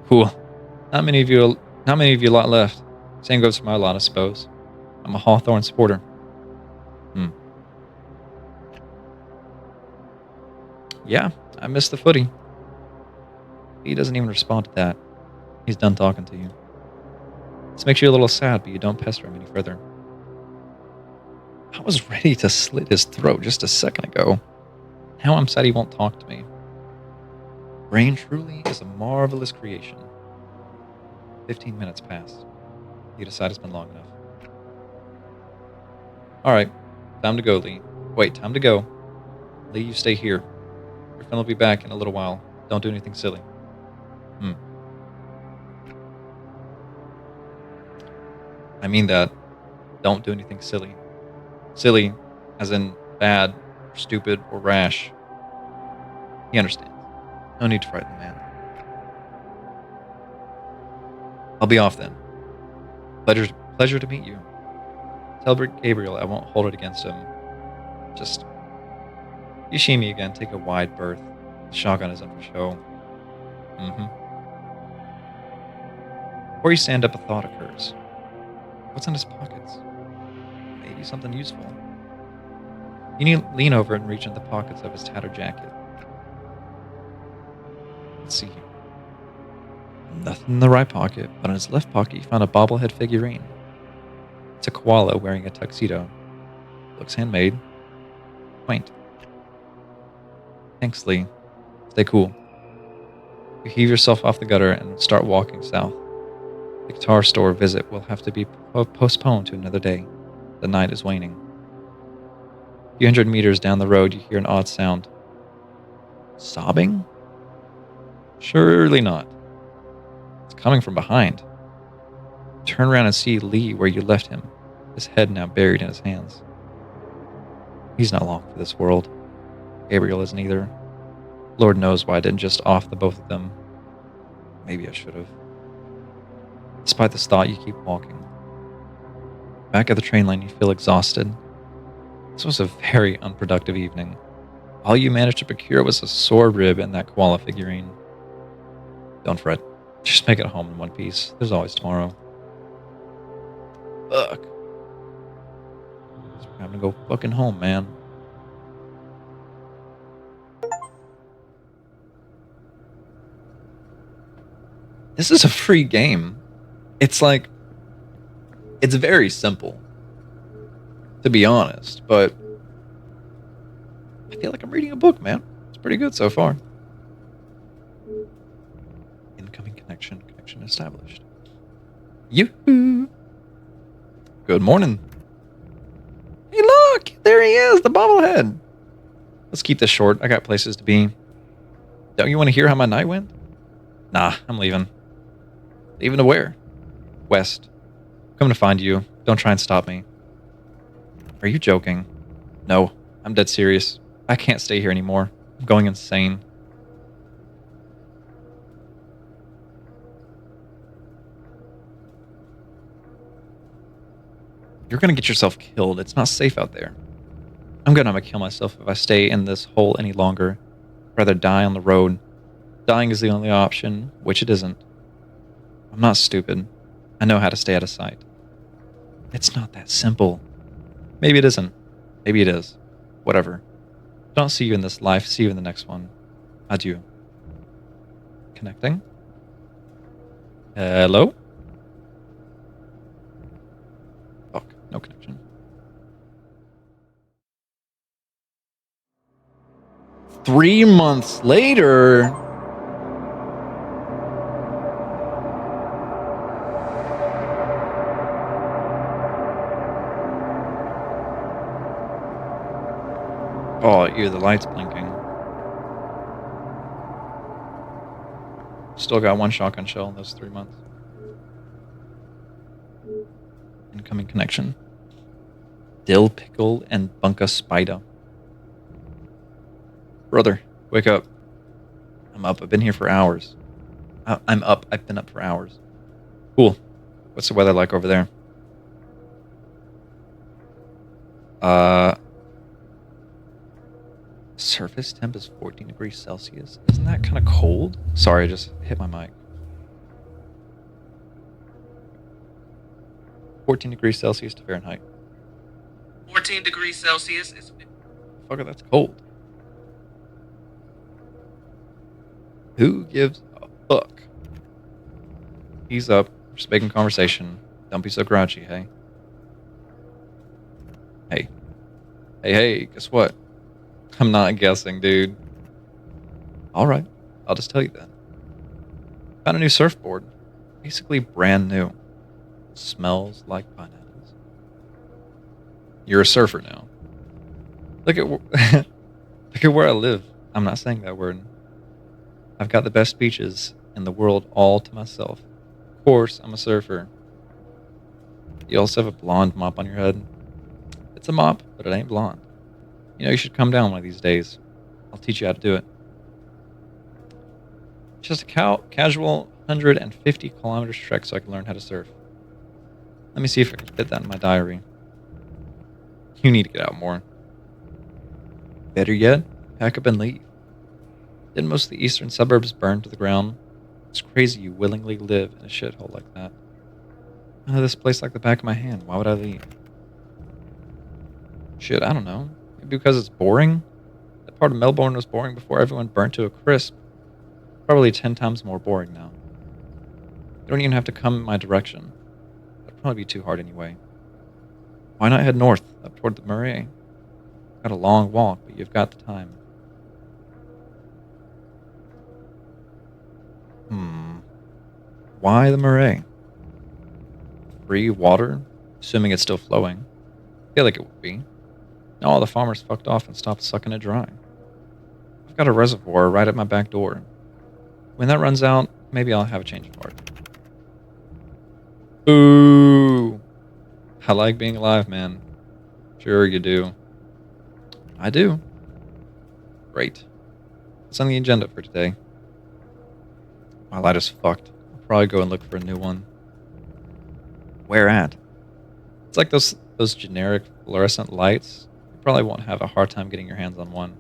Cool. Not many of you lot left. Same goes for my lot, I suppose. I'm a Hawthorne supporter. Yeah, I missed the footy. He doesn't even respond to that. He's done talking to you. This makes you a little sad, but you don't pester him any further. I was ready to slit his throat just a second ago. Now I'm sad he won't talk to me. Brain truly is a marvelous creation. 15 minutes pass. You decide it's been long enough. Alright, time to go, Lee. Wait, time to go. Lee, you stay here. Your friend will be back in a little while. Don't do anything silly. I mean that. Don't do anything silly. Silly, as in bad, or stupid, or rash. He understands. No need to frighten the man. I'll be off then. Pleasure to meet you. Tell Gabriel I won't hold it against him. Just, you see me again, take a wide berth. The shotgun isn't for show. Before you stand up, a thought occurs. What's in his pockets? Maybe something useful. You lean over and reach into the pockets of his tattered jacket. Let's see here. Nothing in the right pocket, but in his left pocket you find a bobblehead figurine. It's a koala wearing a tuxedo. Looks handmade. Quaint. Thanks, Lee. Stay cool. You heave yourself off the gutter and start walking south. The guitar store visit will have to be postponed to another day. The night is waning. A few hundred meters down the road, you hear an odd sound. Sobbing? Surely not. It's coming from behind. Turn around and see Lee where you left him, his head now buried in his hands. He's not long for this world. Gabriel isn't either. Lord knows why I didn't just off the both of them. Maybe I should have. Despite this thought, you keep walking. Back at the train line, you feel exhausted. This was a very unproductive evening. All you managed to procure was a sore rib and that koala figurine. Don't fret. Just make it home in one piece. There's always tomorrow. Fuck. I'm gonna go fucking home, man. This is a free game. It's like, it's very simple, to be honest, but I feel like I'm reading a book, man. It's pretty good so far. Incoming connection established. Yoo-hoo! Good morning. Hey, look! There he is, the bobblehead. Let's keep this short. I got places to be. Don't you want to hear how my night went? Nah, I'm leaving. Leaving to where? West. Coming to find you. Don't try and stop me. Are you joking? No, I'm dead serious. I can't stay here anymore. I'm going insane. You're gonna get yourself killed. It's not safe out there. I'm gonna kill myself if I stay in this hole any longer. I'd rather die on the road. Dying is the only option, which it isn't. I'm not stupid. I know how to stay out of sight. It's not that simple. Maybe it isn't. Maybe it is. Whatever. Don't see you in this life. See you in the next one. Adieu. Connecting. Hello? Fuck. No connection. Three months later... Oh, ear, the light's blinking. Still got one shotgun shell in those 3 months. Incoming connection. Dill pickle and bunka spider. Brother, wake up. I'm up. I've been here for hours. I'm up. I've been up for hours. Cool. What's the weather like over there? Surface temp is 14 degrees Celsius. Isn't that kind of cold? Sorry, I just hit my mic. 14 degrees Celsius to Fahrenheit. 14 degrees Celsius is... Fucker, that's cold. Who gives a fuck? He's up. We're just making conversation. Don't be so grouchy, hey? Hey. Hey, guess what? I'm not guessing, dude. Alright, I'll just tell you that. Found a new surfboard. Basically brand new. Smells like pineapples. You're a surfer now. Look at look at where I live. I'm not saying that word. I've got the best beaches in the world all to myself. Of course, I'm a surfer. You also have a blonde mop on your head. It's a mop, but it ain't blonde. You know, you should come down one of these days. I'll teach you how to do it. It's just a casual 150 kilometers trek so I can learn how to surf. Let me see if I can fit that in my diary. You need to get out more. Better yet, pack up and leave. Didn't most of the eastern suburbs burn to the ground? It's crazy you willingly live in a shithole like that. I know this place like the back of my hand. Why would I leave? Shit, I don't know. Maybe because it's boring? That part of Melbourne was boring before everyone burnt to a crisp. Probably 10 times more boring now. You don't even have to come in my direction. That'd probably be too hard anyway. Why not head north, up toward the Murray? Got a long walk, but you've got the time. Why the Murray? Free water? Assuming it's still flowing. I feel like it would be. Now all the farmers fucked off and stopped sucking it dry. I've got a reservoir right at my back door. When that runs out, maybe I'll have a change of heart. Ooh. I like being alive, man. Sure you do. I do. Great. What's on the agenda for today? My light is fucked. I'll probably go and look for a new one. Where at? It's like those generic fluorescent lights. You probably won't have a hard time getting your hands on one.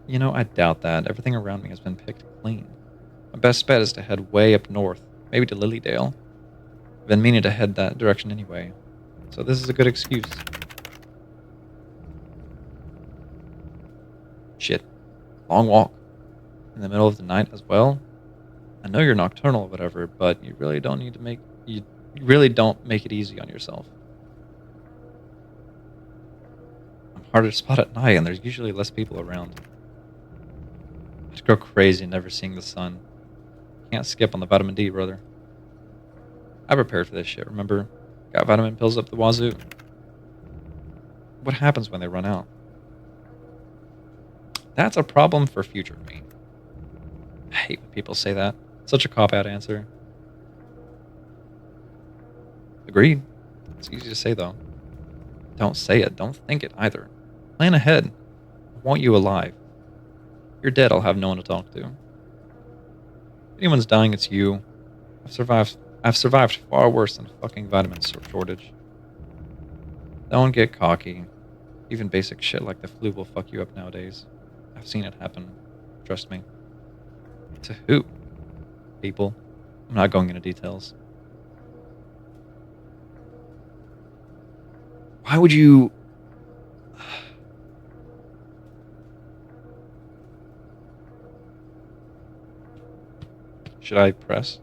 You know, I doubt that. Everything around me has been picked clean. My best bet is to head way up north, maybe to Lilydale. I've been meaning to head that direction anyway, so this is a good excuse. Shit. Long walk. In the middle of the night as well? I know you're nocturnal or whatever, but you really don't need to make you really don't make it easy on yourself. I'm harder to spot at night and there's usually less people around. I just go crazy never seeing the sun. Can't skip on the vitamin D, brother. I prepared for this shit, remember? Got vitamin pills up the wazoo. What happens when they run out? That's a problem for future me. I hate when people say that. Such a cop-out answer. Agreed. It's easy to say, though. Don't say it. Don't think it, either. Plan ahead. I want you alive. If you're dead, I'll have no one to talk to. If anyone's dying, it's you. I've survived far worse than a fucking vitamin shortage. Don't get cocky. Even basic shit like the flu will fuck you up nowadays. I've seen it happen. Trust me. To who? People. I'm not going into details. Why would you... Should I press?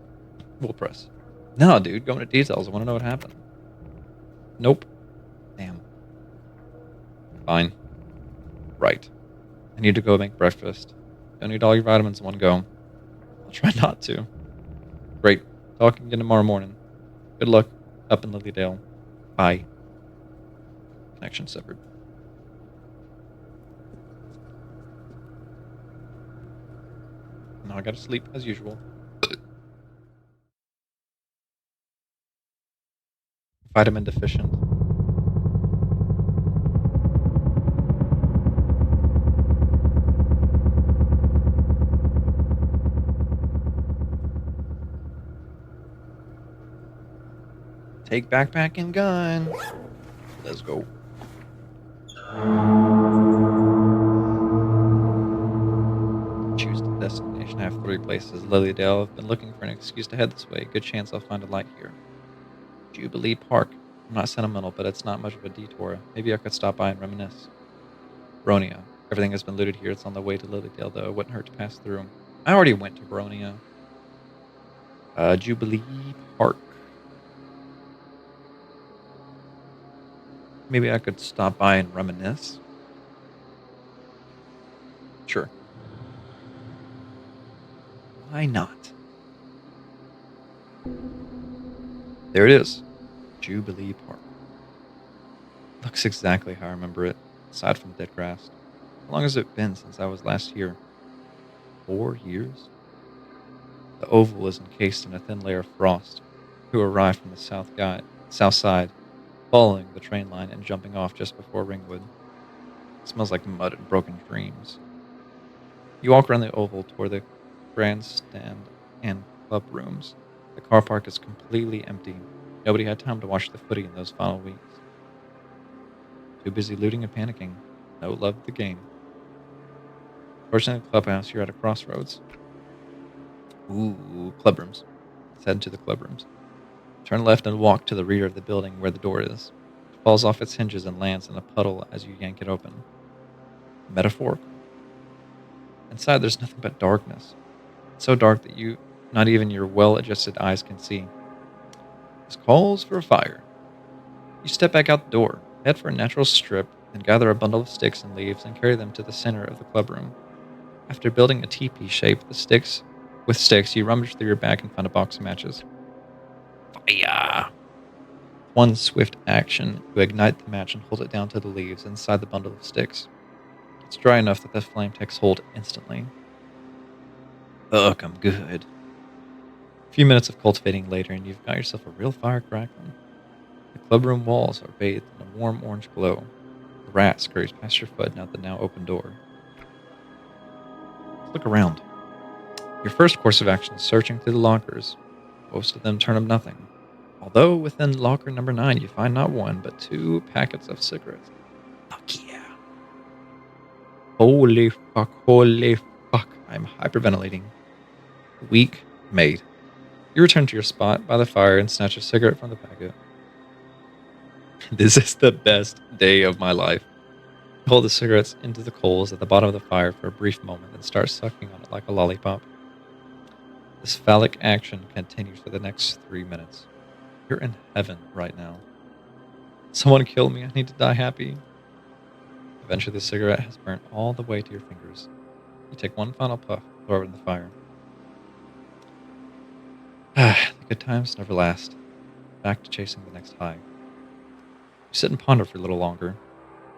We'll press. No, dude, go into details. I want to know what happened. Nope. Damn. Fine. Right. I need to go make breakfast. Don't need all your vitamins in one go. I'll try not to. Great. Talk again tomorrow morning. Good luck up in Lilydale. Bye. Connection severed. Now I gotta sleep as usual. Vitamin deficient. Take backpack and gun. Let's go. Choose the destination. I have 3 places. Lilydale. I've been looking for an excuse to head this way. Good chance I'll find a light here. Jubilee Park. I'm not sentimental, but it's not much of a detour. Maybe I could stop by and reminisce. Bronia. Everything has been looted here. It's on the way to Lilydale, though. It wouldn't hurt to pass through. I already went to Bronia. Jubilee Park. Maybe I could stop by and reminisce. Sure. Why not? There it is. Jubilee Park. Looks exactly how I remember it, aside from dead grass. How long has it been since I was last here? 4 years? The oval is encased in a thin layer of frost. Who arrived from the south side, following the train line and jumping off just before Ringwood. It smells like mud and broken dreams. You walk around the oval toward the grandstand and club rooms. The car park is completely empty. Nobody had time to watch the footy in those final weeks. Too busy looting and panicking. No love of the game. Fortunately, the clubhouse, you're at a crossroads. Ooh, club rooms. Let's head into the club rooms. Turn left and walk to the rear of the building where the door is. It falls off its hinges and lands in a puddle as you yank it open. Metaphorical. Inside, there's nothing but darkness. It's so dark that not even your well-adjusted eyes can see. This calls for a fire. You step back out the door, head for a natural strip, then gather a bundle of sticks and leaves and carry them to the center of the clubroom. After building a teepee shape with sticks, you rummage through your bag and find a box of matches. Fire! One swift action, you ignite the match and hold it down to the leaves inside the bundle of sticks. It's dry enough that the flame takes hold instantly. Ugh, I'm good. A few minutes of cultivating later, and you've got yourself a real fire crackling. The clubroom walls are bathed in a warm orange glow. The rat scurries past your foot and out the now open door. Let's look around. Your first course of action is searching through the lockers. Most of them turn up nothing. Although within locker number 9 you find not one, but 2 packets of cigarettes. Fuck yeah. Holy fuck, I'm hyperventilating. Weak mate. You return to your spot by the fire and snatch a cigarette from the packet. This is the best day of my life. You hold the cigarettes into the coals at the bottom of the fire for a brief moment and start sucking on it like a lollipop. This phallic action continues for the next 3 minutes. You're in heaven right now. Someone kill me. I need to die happy. Eventually, the cigarette has burnt all the way to your fingers. You take one final puff, throw it in the fire. The good times never last. Back to chasing the next high. You sit and ponder for a little longer.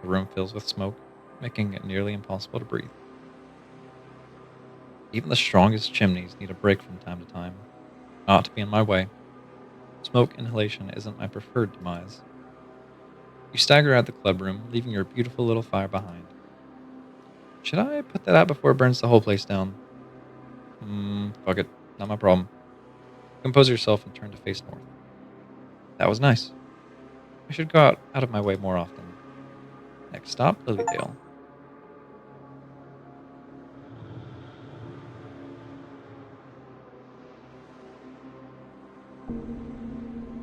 The room fills with smoke, making it nearly impossible to breathe. Even the strongest chimneys need a break from time to time. Not to be in my way. Smoke inhalation isn't my preferred demise. You stagger out the clubroom, leaving your beautiful little fire behind. Should I put that out before it burns the whole place down? Fuck it. Not my problem. Compose yourself and turn to face north. That was nice. I should go out of my way more often. Next stop, Lilydale.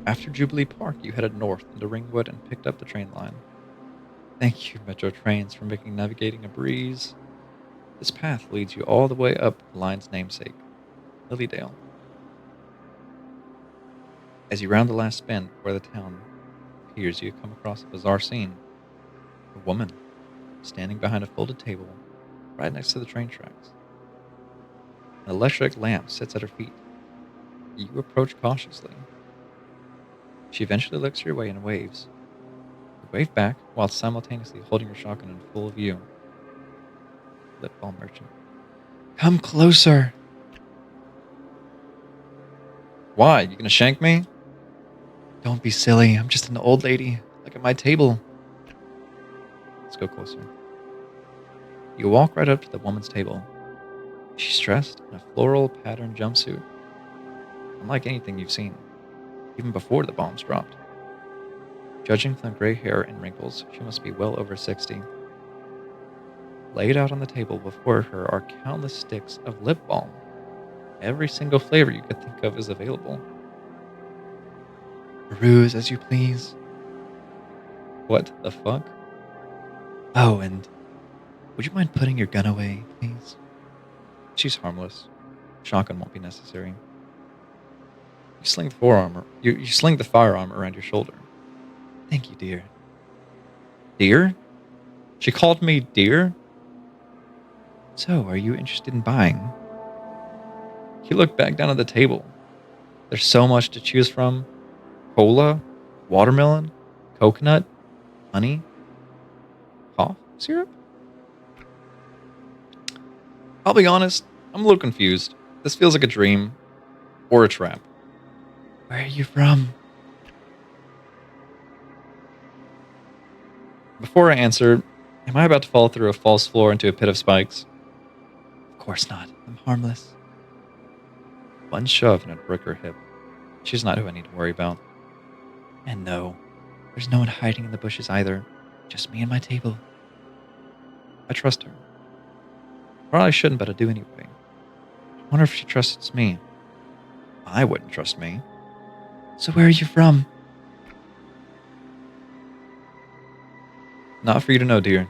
After Jubilee Park, you headed north into Ringwood and picked up the train line. Thank you, Metro Trains, for making navigating a breeze. This path leads you all the way up the line's namesake, Lilydale. As you round the last bend where the town appears, you come across a bizarre scene. A woman, standing behind a folded table, right next to the train tracks. An electric lamp sits at her feet. You approach cautiously. She eventually looks your way and waves. You wave back while simultaneously holding your shotgun in full view. Lip balm merchant. Come closer. Why? You gonna shank me? Don't be silly. I'm just an old lady. Look at my table. Let's go closer. You walk right up to the woman's table. She's dressed in a floral patterned jumpsuit. Unlike anything you've seen, even before the bombs dropped. Judging from the gray hair and wrinkles, she must be well over 60. Laid out on the table before her are countless sticks of lip balm. Every single flavor you could think of is available. Peruse as you please. What the fuck? Oh, and would you mind putting your gun away, please? She's harmless. Shotgun won't be necessary. You sling the firearm around your shoulder. Thank you, dear. Dear? She called me dear? So, are you interested in buying? You look back down at the table. There's so much to choose from. Cola, watermelon, coconut, honey, cough syrup? I'll be honest, I'm a little confused. This feels like a dream or a trap. Where are you from? Before I answer, am I about to fall through a false floor into a pit of spikes? Of course not. I'm harmless. One shove and it broke her hip. She's not who I need to worry about. And no, there's no one hiding in the bushes either. Just me and my table. I trust her. Probably shouldn't, but I do anyway. I wonder if she trusts me. I wouldn't trust me. So where are you from? Not for you to know, dear.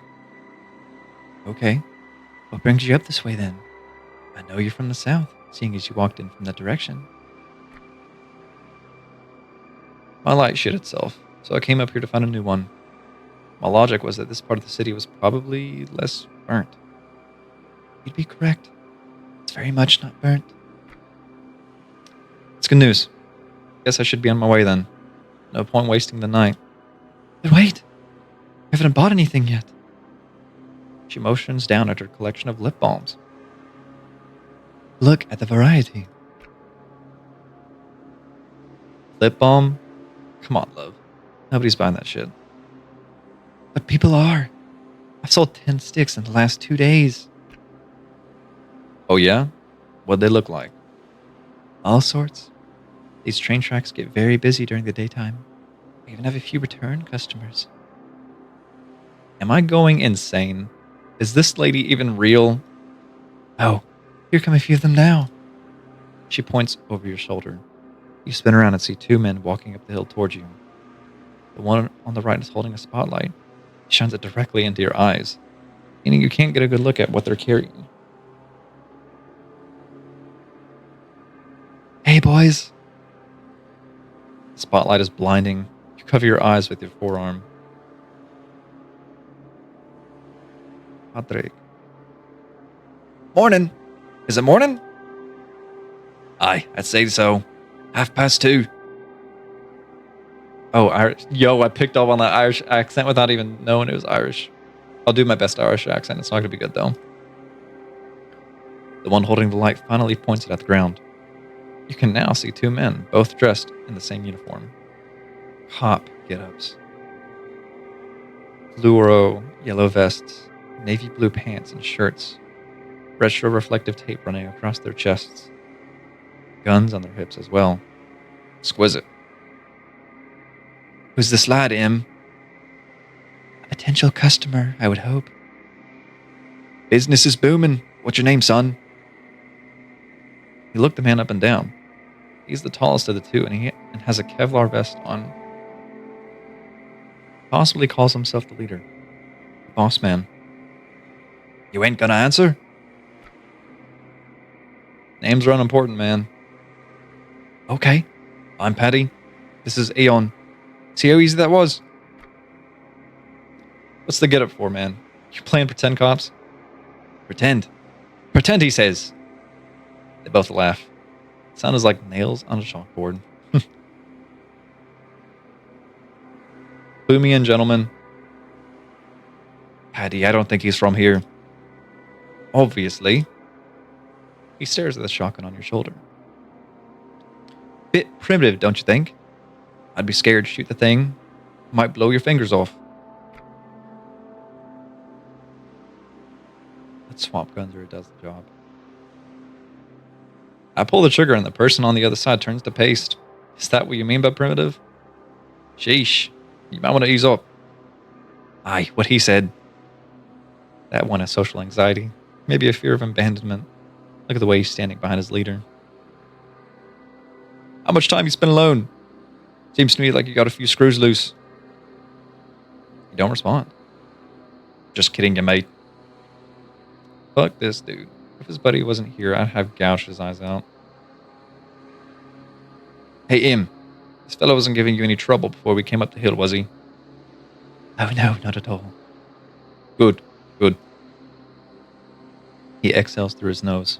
Okay. What brings you up this way then? I know you're from the south, seeing as you walked in from that direction. My light shit itself, so I came up here to find a new one. My logic was that this part of the city was probably less burnt. You'd be correct. It's very much not burnt. It's good news. Guess I should be on my way then. No point wasting the night. But wait! I haven't bought anything yet. She motions down at her collection of lip balms. Look at the variety. Lip balm? Come on, love. Nobody's buying that shit. But people are. I've sold 10 sticks in the last 2 days. Oh yeah? What'd they look like? All sorts. These train tracks get very busy during the daytime. I even have a few return customers. Am I going insane? Is this lady even real? Oh, here come a few of them now. She points over your shoulder. You spin around and see 2 men walking up the hill towards you. The one on the right is holding a spotlight. He shines it directly into your eyes, meaning you can't get a good look at what they're carrying. Hey, boys. The spotlight is blinding. You cover your eyes with your forearm. Patrick. Morning. Is it morning? Aye, I'd say so. 2:30. Oh, Irish. Yo, I picked up on that Irish accent without even knowing it was Irish. I'll do my best Irish accent. It's not going to be good, though. The one holding the light finally points it at the ground. You can now see 2 men, both dressed in the same uniform. Cop get-ups. Fluoro yellow vests, navy blue pants and shirts. Retro reflective tape running across their chests. Guns on their hips as well. Exquisite. Who's this lad, Em? A potential customer, I would hope. Business is booming. What's your name, son? He looked the man up and down. He's the tallest of the 2 and has a Kevlar vest on. Possibly calls himself the leader. The boss man. You ain't gonna answer? Names are unimportant, man. Okay. I'm Patty. This is Aeon. See how easy that was? What's the get up for, man? You playing pretend cops? Pretend. Pretend, he says. They both laugh. Sound is like nails on a chalkboard. Clue me in, gentlemen. Patty, I don't think he's from here. Obviously. He stares at the shotgun on your shoulder. Bit primitive, don't you think? I'd be scared to shoot the thing. Might blow your fingers off. Let's swap guns or it does the job. I pull the trigger and the person on the other side turns to paste. Is that what you mean by primitive? Sheesh. You might want to ease up. Aye, what he said. That one has social anxiety. Maybe a fear of abandonment. Look at the way he's standing behind his leader. How much time you spent alone? Seems to me like you got a few screws loose. You don't respond. Just kidding, you mate. Fuck this dude. If his buddy wasn't here, I'd have gouged his eyes out. Hey, Im. This fellow wasn't giving you any trouble before we came up the hill, was he? Oh, no, not at all. Good, good. He exhales through his nose.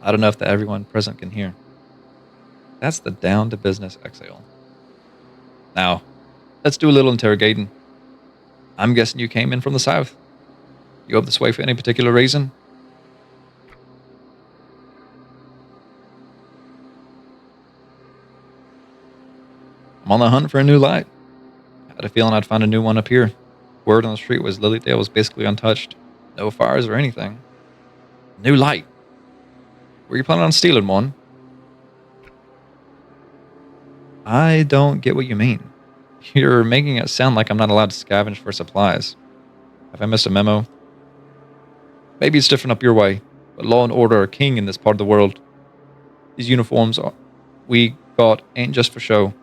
Loud enough that everyone present can hear. That's the down to business exhale. Now, let's do a little interrogating. I'm guessing you came in from the south. You up this way for any particular reason? I'm on the hunt for a new light. I had a feeling I'd find a new one up here. Word on the street was Lilydale was basically untouched. No fires or anything. New light. Were you planning on stealing one? I don't get what you mean. You're making it sound like I'm not allowed to scavenge for supplies. Have I missed a memo? Maybe it's different up your way, but law and order are king in this part of the world. These uniforms we got ain't just for show.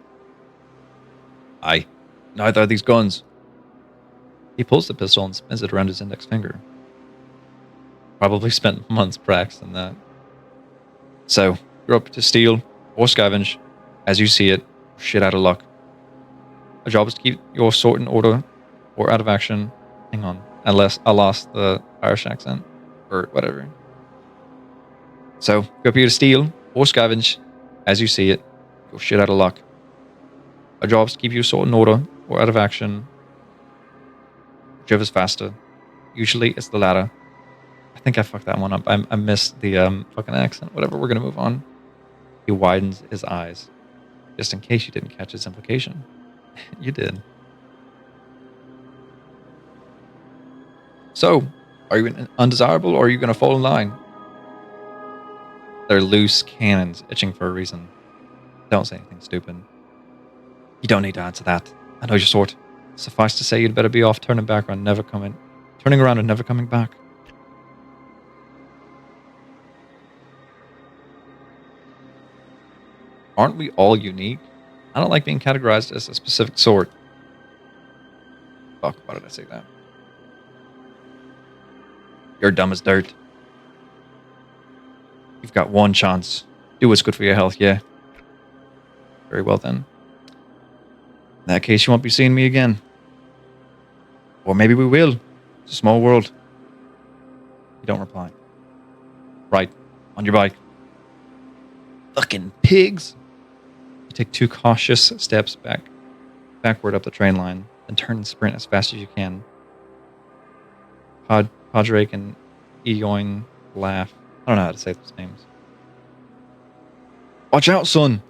Aye, neither are these guns. He pulls the pistol and spins it around his index finger. Probably spent months practicing that. So, you're up to steal or scavenge, as you see it, shit out of luck. Our job is to keep your sort in order or out of action. Hang on, unless I lost the Irish accent or whatever. So, you're up here to steal or scavenge, as you see it, your shit out of luck. Our job is to keep you sort in order or out of action. Whichever's faster. Usually it's the latter. I think I fucked that one up. I missed the fucking accent. Whatever, we're gonna move on. He widens his eyes. just in case you didn't catch its implication. You did. So, are you undesirable or are you going to fall in line? They're loose cannons itching for a reason. Don't say anything stupid. You don't need to answer that. I know your sort. Suffice to say, you'd better be off turning around and never coming back. Aren't we all unique? I don't like being categorized as a specific sort. Fuck, why did I say that? You're dumb as dirt. You've got one chance. Do what's good for your health, yeah? Very well then. In that case, you won't be seeing me again. Or maybe we will. It's a small world. You don't reply. Right. On your bike. Fucking pigs. You take 2 cautious steps backward up the train line, then turn and sprint as fast as you can. Padraig and Eoin laugh. I don't know how to say those names. Watch out, son!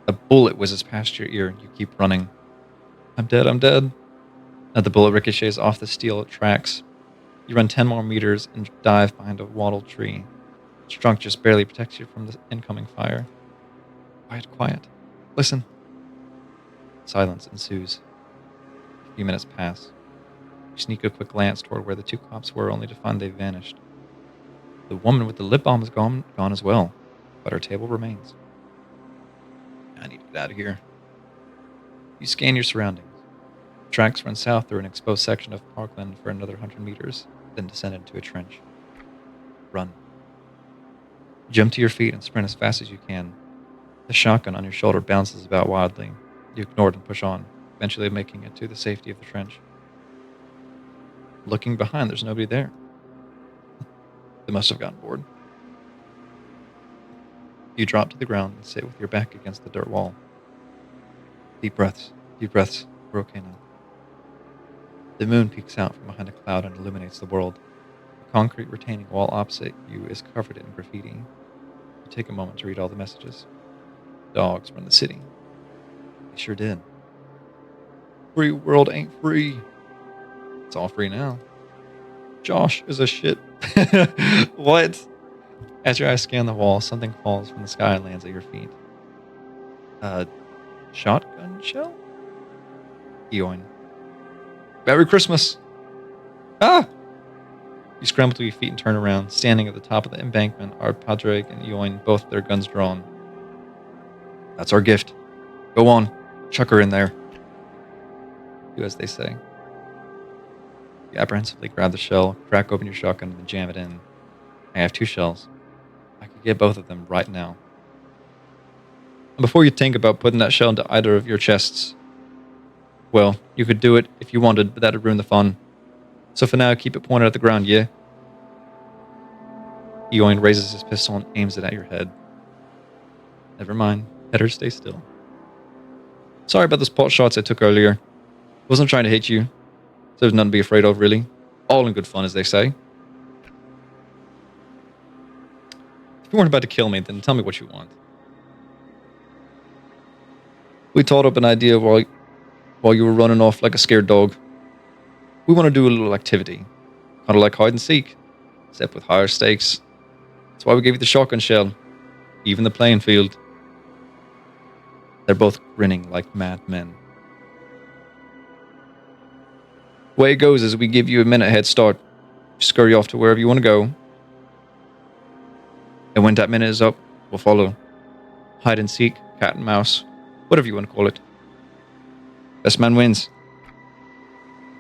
A bullet whizzes past your ear and you keep running. I'm dead. The bullet ricochets off the steel tracks. You run 10 more meters and dive behind a wattled tree. Its trunk just barely protects you from the incoming fire. Quiet. Listen. Silence ensues. A few minutes pass. You sneak a quick glance toward where the 2 cops were, only to find they've vanished. The woman with the lip balm is gone as well, but her table remains. I need to get out of here. You scan your surroundings. The tracks run south through an exposed section of parkland for another 100 meters, then descend into a trench. Run. Jump to your feet and sprint as fast as you can. The shotgun on your shoulder bounces about wildly. You ignore it and push on, eventually making it to the safety of the trench. Looking behind, there's nobody there. They must have gotten bored. You drop to the ground and sit with your back against the dirt wall. Deep breaths. We're okay now. The moon peeks out from behind a cloud and illuminates the world. The concrete retaining wall opposite you is covered in graffiti. You take a moment to read all the messages. Dogs run the city. They sure did. Free world ain't free. It's all free now. Josh is a shit. What? As your eyes scan the wall, something falls from the sky and lands at your feet. A shotgun shell? Eoin. Merry Christmas! Ah! You scramble to your feet and turn around. Standing at the top of the embankment are Padraig and Eoin, both their guns drawn. That's our gift. Go on. Chuck her in there. Do as they say. You apprehensively grab the shell, crack open your shotgun, and jam it in. I have 2 shells. I could get both of them right now. And before you think about putting that shell into either of your chests, well, you could do it if you wanted, but that'd ruin the fun. So for now, keep it pointed at the ground, yeah? Eoin raises his pistol and aims it at your head. Never mind. Better stay still. Sorry about those pot shots I took earlier. Wasn't trying to hit you. So there's nothing to be afraid of, really. All in good fun, as they say. If you weren't about to kill me, then tell me what you want. We thought up an idea while you were running off like a scared dog. We want to do a little activity. Kind of like hide and seek, except with higher stakes. That's why we gave you the shotgun shell. Even the playing field. They're both grinning like madmen. Way it goes is we give you a minute head start. You scurry off to wherever you want to go. And when that minute is up, we'll follow. Hide and seek, cat and mouse, whatever you want to call it. Best man wins.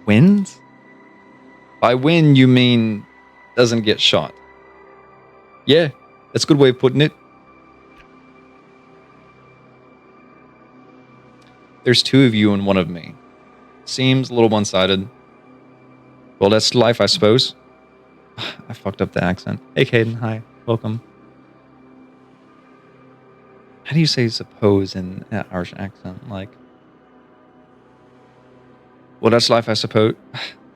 Wins? By win, you mean doesn't get shot. Yeah, that's a good way of putting it. There's 2 of you and 1 of me. Seems a little one-sided. Well, that's life, I suppose. I fucked up the accent. Hey, Caden. Hi. Welcome. How do you say suppose in an Irish accent? Like, well, that's life, I suppose.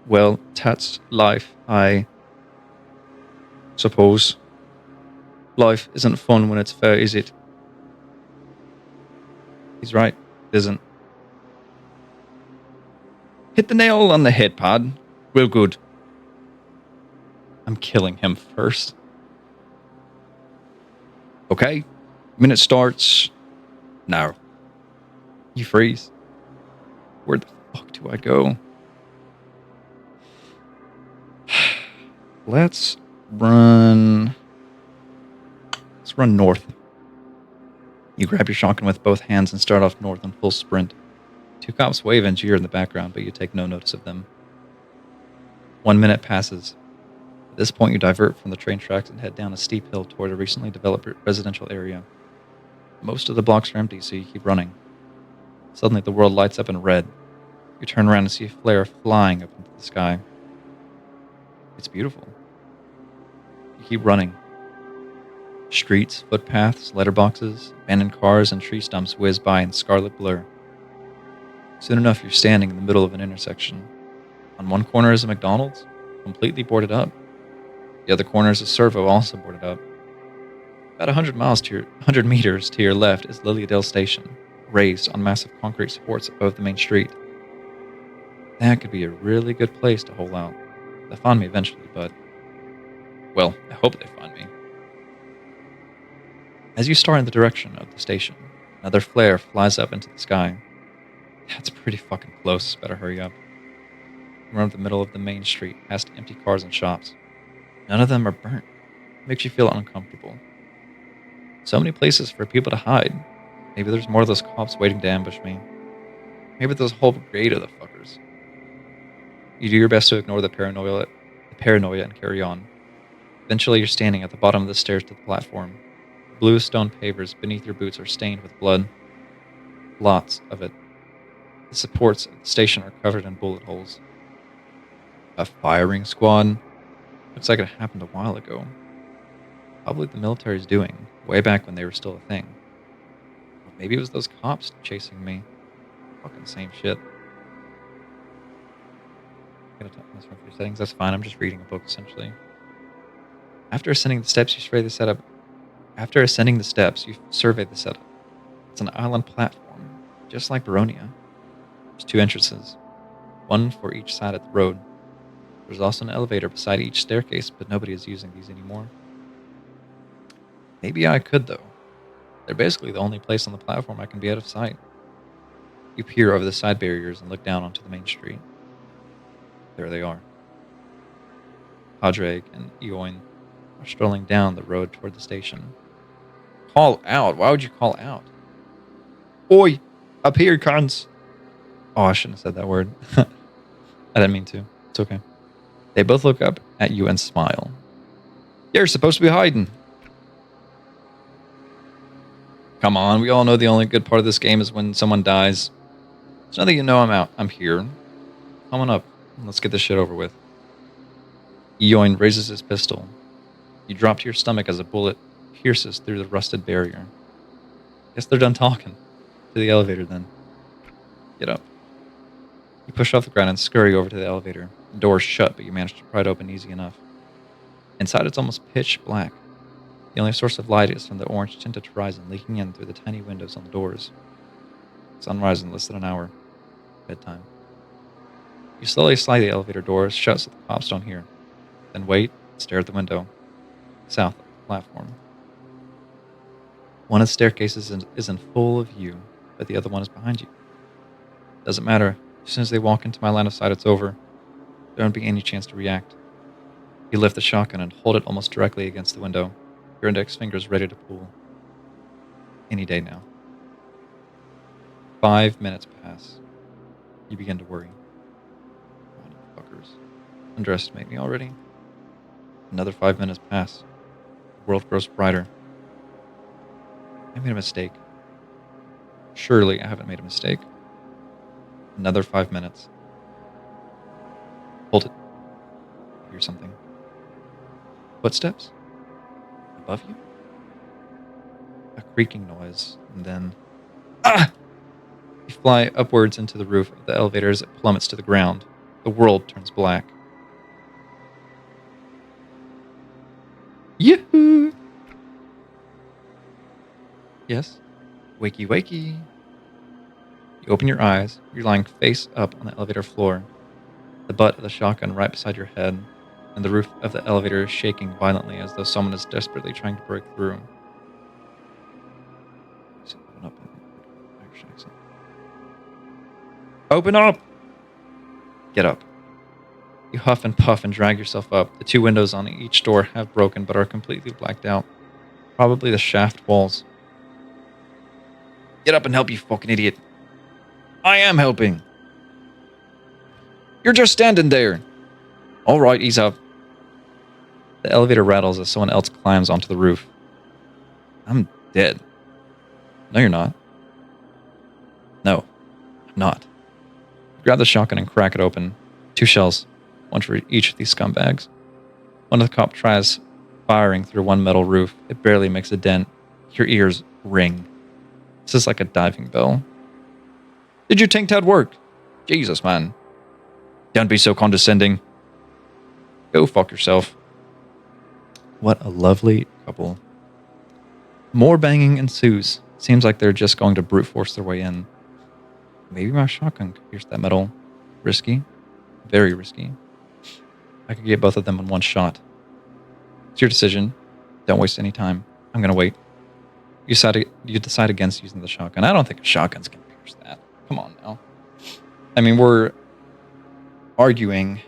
Well, that's life, I suppose. Life isn't fun when it's fair, is it? He's right. It isn't. Hit the nail on the head, Pod. Real good. I'm killing him first. Okay. Minute starts now. You freeze. Where the fuck do I go? Let's run north. You grab your shotgun with both hands and start off north on full sprint. 2 cops wave and jeer in the background, but you take no notice of them. 1 minute passes. At this point, you divert from the train tracks and head down a steep hill toward a recently developed residential area. Most of the blocks are empty, so you keep running. Suddenly, the world lights up in red. You turn around and see a flare flying up into the sky. It's beautiful. You keep running. Streets, footpaths, letterboxes, abandoned cars, and tree stumps whiz by in scarlet blur. Soon enough, you're standing in the middle of an intersection. On one corner is a McDonald's, completely boarded up. The other corner is a servo, also boarded up. About 100 meters to your left is Lilydale Station, raised on massive concrete supports above the main street. That could be a really good place to hole out. They'll find me eventually, but... well, I hope they find me. As you start in the direction of the station, another flare flies up into the sky. That's pretty fucking close, better hurry up. You run up the middle of the main street, past empty cars and shops. None of them are burnt. It makes you feel uncomfortable. So many places for people to hide. Maybe there's more of those cops waiting to ambush me. Maybe there's a whole brigade of the fuckers. You do your best to ignore the paranoia and carry on. Eventually, you're standing at the bottom of the stairs to the platform. The blue stone pavers beneath your boots are stained with blood. Lots of it. The supports of the station are covered in bullet holes. A firing squad? Looks like it happened a while ago. Probably the military's doing, way back when they were still a thing. Or maybe it was those cops chasing me. Fucking same shit. Gonna mess around with your settings. That's fine. I'm just reading a book essentially. After ascending the steps, you survey the setup. It's an island platform, just like Baronia. There's 2 entrances, one for each side of the road. There's also an elevator beside each staircase, but nobody is using these anymore. Maybe I could, though. They're basically the only place on the platform I can be out of sight. You peer over the side barriers and look down onto the main street. There they are. Padraig and Eoin are strolling down the road toward the station. Call out? Why would you call out? Oi! Up here, cunts! Oh, I shouldn't have said that word. I didn't mean to. It's okay. They both look up at you and smile. You're supposed to be hiding. Come on, we all know the only good part of this game is when someone dies. So now that you know I'm out, I'm here. Come on up. Let's get this shit over with. Eoin raises his pistol. You drop to your stomach as a bullet pierces through the rusted barrier. Guess they're done talking. To the elevator then. Get up. You push off the ground and scurry over to the elevator. The door's shut, but you manage to pry it open easy enough. Inside it's almost pitch black. The only source of light is from the orange-tinted horizon leaking in through the tiny windows on the doors. Sunrise in less than an hour. Bedtime. You slowly slide the elevator doors shut so the cops don't hear. Then wait and stare at the window. South of the platform. One of the staircases is in full view, but the other one is behind you. Doesn't matter. As soon as they walk into my line of sight, it's over. There won't be any chance to react. You lift the shotgun and hold it almost directly against the window. Your index fingers ready to pull. Any day now. 5 minutes pass. You begin to worry. Motherfuckers. Underestimate me already? Another 5 minutes pass. The world grows brighter. I made a mistake. Surely I haven't made a mistake. Another 5 minutes. Hold it. I hear something. Footsteps? Above you? A creaking noise, and then... Ah! You fly upwards into the roof of the elevator as it plummets to the ground. The world turns black. Yoo-hoo! Yes? Wakey, wakey. You open your eyes. You're lying face up on the elevator floor, the butt of the shotgun right beside your head, and the roof of the elevator is shaking violently as though someone is desperately trying to break through. Open up! Get up. You huff and puff and drag yourself up. The 2 windows on each door have broken but are completely blacked out. Probably the shaft walls. Get up and help, you fucking idiot. I am helping. You're just standing there. All right, ease up. The elevator rattles as someone else climbs onto the roof. I'm dead. No, you're not. No, I'm not. Grab the shotgun and crack it open. 2 shells, one for each of these scumbags. One of the cops tries firing through one metal roof. It barely makes a dent. Your ears ring. This is like a diving bell. Did you think that worked? Jesus, man. Don't be so condescending. Go fuck yourself. What a lovely couple. More banging ensues. Seems like they're just going to brute force their way in. Maybe my shotgun could pierce that metal. Risky. Very risky. I could get both of them in one shot. It's your decision. Don't waste any time. I'm going to wait. You decide against using the shotgun. I don't think shotguns can pierce that. Come on now. I mean, we're arguing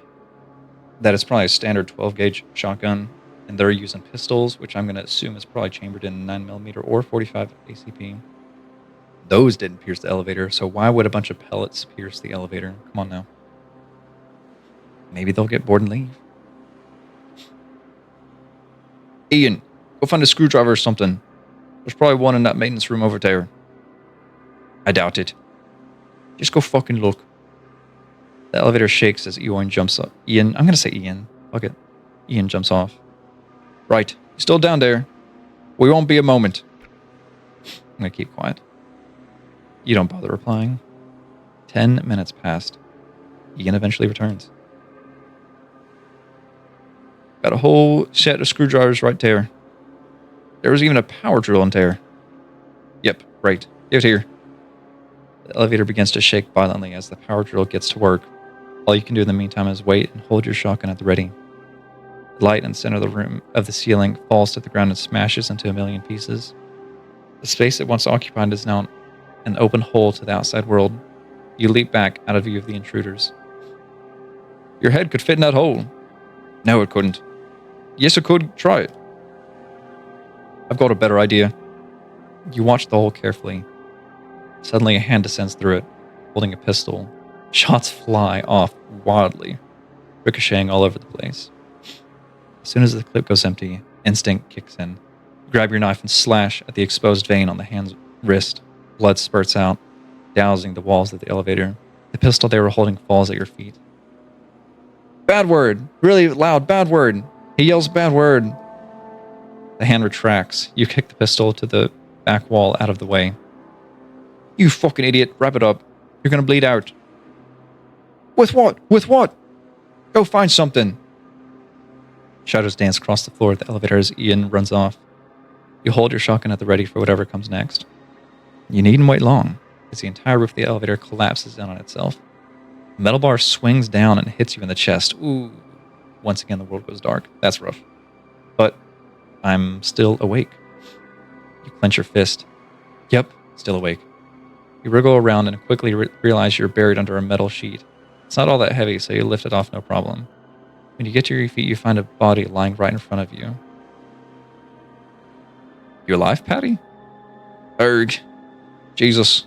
that it's probably a standard 12-gauge shotgun, and they're using pistols, which I'm going to assume is probably chambered in 9mm or 45 ACP. Those didn't pierce the elevator, so why would a bunch of pellets pierce the elevator? Come on now. Maybe they'll get bored and leave. Ian, go find a screwdriver or something. There's probably one in that maintenance room over there. I doubt it. Just go fucking look. The elevator shakes as Ian jumps up. I'm going to say Ian. Fuck it. Ian jumps off. Right. You're still down there. We won't be a moment. I'm going to keep quiet. You don't bother replying. 10 minutes passed. Ian eventually returns. Got a whole set of screwdrivers right there. There was even a power drill in there. Yep, right. Give it here. The elevator begins to shake violently as the power drill gets to work. All you can do in the meantime is wait and hold your shotgun at the ready. The light in the center of the room of the ceiling falls to the ground and smashes into a million pieces. The space it once occupied is now an open hole to the outside world. You leap back out of view of the intruders. Your head could fit in that hole. No, it couldn't. Yes, it could. Try it. I've got a better idea. You watch the hole carefully. Suddenly a hand descends through it, holding a pistol. Shots fly off wildly, ricocheting all over the place. As soon as the clip goes empty, instinct kicks in. You grab your knife and slash at the exposed vein on the hand's wrist. Blood spurts out, dousing the walls of the elevator. The pistol they were holding falls at your feet. Bad word! Really loud bad word! He yells bad word! The hand retracts. You kick the pistol to the back wall out of the way. You fucking idiot, wrap it up. You're gonna bleed out. With what? With what? Go find something. Shadows dance across the floor of the elevator as Ian runs off. You hold your shotgun at the ready for whatever comes next. You needn't wait long, as the entire roof of the elevator collapses in on itself. The metal bar swings down and hits you in the chest. Ooh. Once again, the world goes dark. That's rough. But I'm still awake. You clench your fist. Yep, still awake. You wriggle around and quickly realize you're buried under a metal sheet. It's not all that heavy, so you lift it off no problem. When you get to your feet, you find a body lying right in front of you. You alive, Patty? Erg. Jesus.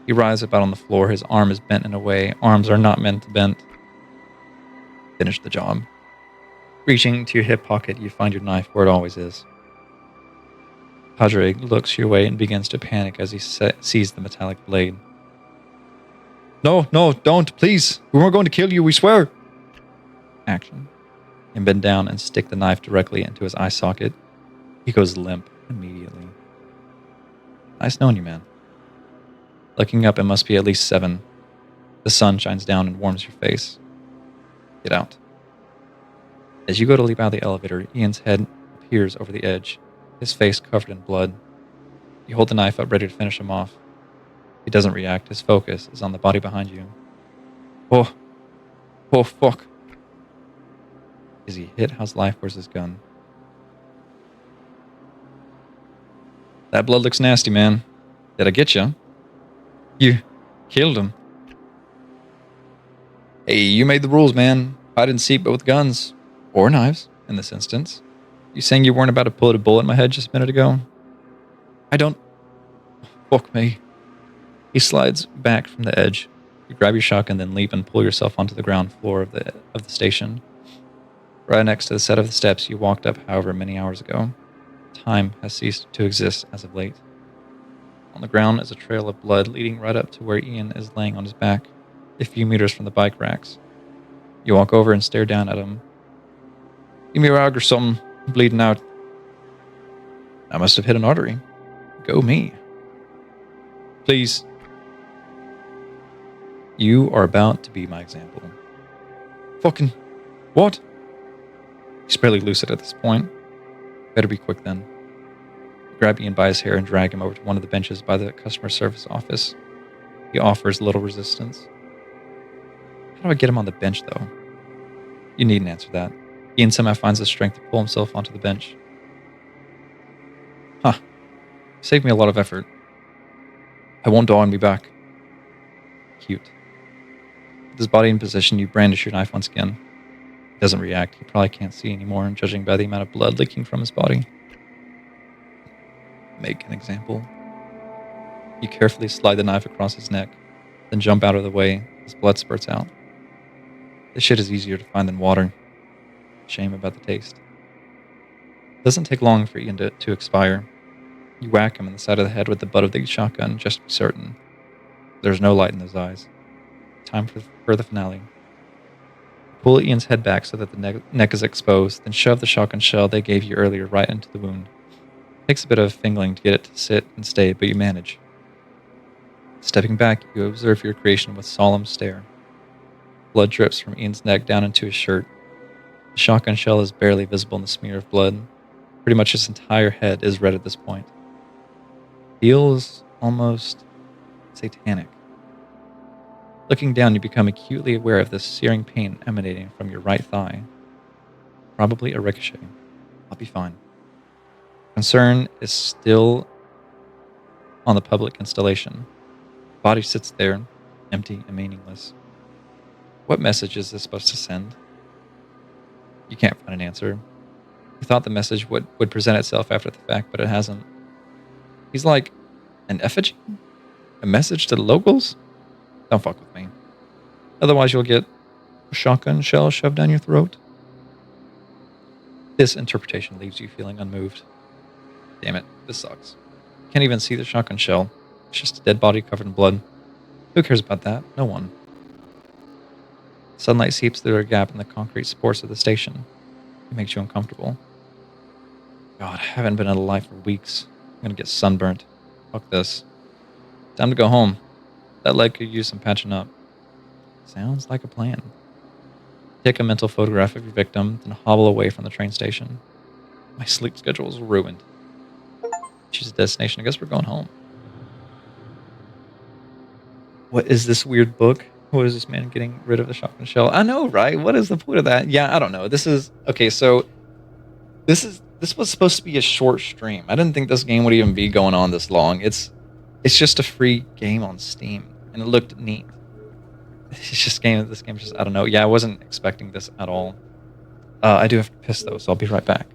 He writhes about on the floor. His arm is bent in a way arms are not meant to bend. Finish the job. Reaching to your hip pocket, you find your knife where it always is. Padre looks your way and begins to panic as he sees the metallic blade. No, don't, please. We weren't going to kill you, we swear. Action. And bend down and stick the knife directly into his eye socket. He goes limp immediately. Nice knowing you, man. Looking up, it must be at least 7. The sun shines down and warms your face. Get out. As you go to leap out of the elevator, Ian's head appears over the edge, his face covered in blood. You hold the knife up ready to finish him off. He doesn't react. His focus is on the body behind you. Oh, oh, fuck. Is he hit? How's life? Where's his gun? That blood looks nasty, man. Did I get you? You killed him. Hey, you made the rules, man. Hide and seek, but with guns. Or knives, in this instance. You saying you weren't about to put a bullet in my head just a minute ago? I don't... Fuck me. He slides back from the edge. You grab your shotgun, then leap and pull yourself onto the ground floor of the station. Right next to the set of the steps you walked up however many hours ago. Time has ceased to exist as of late. On the ground is a trail of blood leading right up to where Ian is laying on his back, a few meters from the bike racks. You walk over and stare down at him. Give me a rag or something. I'm bleeding out. I must have hit an artery. Go me. Please. You are about to be my example. Fucking... What? He's barely lucid at this point. Better be quick then. Grab Ian by his hair and drag him over to one of the benches by the customer service office. He offers little resistance. How do I get him on the bench, though? You needn't answer that. Ian somehow finds the strength to pull himself onto the bench. Huh. Saved me a lot of effort. I won't die and be back. Cute. With his body in position, you brandish your knife once again. He doesn't react. He probably can't see anymore, judging by the amount of blood leaking from his body. Make an example. You carefully slide the knife across his neck, then jump out of the way as blood spurts out. This shit is easier to find than water. Shame about the taste. It doesn't take long for Ian to expire. You whack him in the side of the head with the butt of the shotgun, just to be certain. There's no light in those eyes. Time for the finale. Pull Ian's head back so that the neck is exposed, then shove the shotgun shell they gave you earlier right into the wound. It takes a bit of fingling to get it to sit and stay, but you manage. Stepping back, you observe your creation with solemn stare. Blood drips from Ian's neck down into his shirt. The shotgun shell is barely visible in the smear of blood. Pretty much his entire head is red at this point. Feels almost satanic. Looking down, you become acutely aware of this searing pain emanating from your right thigh. Probably a ricochet. I'll be fine. Concern is still on the public installation. The body sits there, empty and meaningless. What message is this supposed to send? You can't find an answer. You thought the message would present itself after the fact, but it hasn't. He's like an effigy? A message to the locals? Don't fuck with me. Otherwise you'll get a shotgun shell shoved down your throat. This interpretation leaves you feeling unmoved. Damn it, this sucks. Can't even see the shotgun shell. It's just a dead body covered in blood. Who cares about that? No one. Sunlight seeps through a gap in the concrete supports of the station. It makes you uncomfortable. God, I haven't been out of life for weeks. I'm gonna get sunburnt. Fuck this. Time to go home. That leg could use some patching up. Sounds like a plan. Take a mental photograph of your victim, then hobble away from the train station. My sleep schedule is ruined. Choose a destination. I guess we're going home. What is this weird book? What is this man getting rid of the shotgun shell? I know, right? What is the point of that? Yeah, I don't know. This is okay. So this was supposed to be a short stream. I didn't think this game would even be going on this long. It's just a free game on Steam, and it looked neat. It's just this game just, I don't know. Yeah, I wasn't expecting this at all. I do have to piss though, so I'll be right back.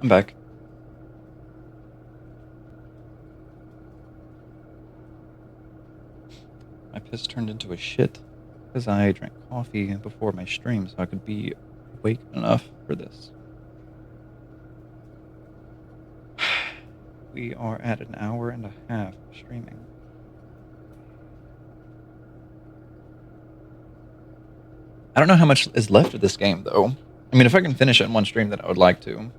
I'm back. My piss turned into a shit because I drank coffee before my stream so I could be awake enough for this. We are at an hour and a half of streaming. I don't know how much is left of this game, though. I mean, if I can finish it in one stream, then I would like to.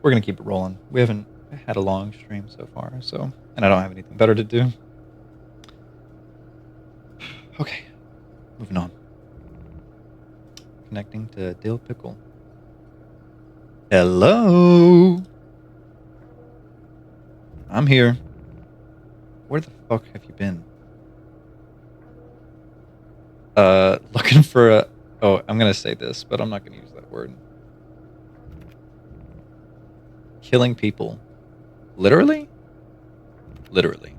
We're going to keep it rolling. We haven't had a long stream so far, so... And I don't have anything better to do. Okay. Moving on. Connecting to Dill Pickle. Hello! I'm here. Where the fuck have you been? Looking for a... Oh, I'm gonna say this, but I'm not gonna use that word. Killing people. Literally? Literally.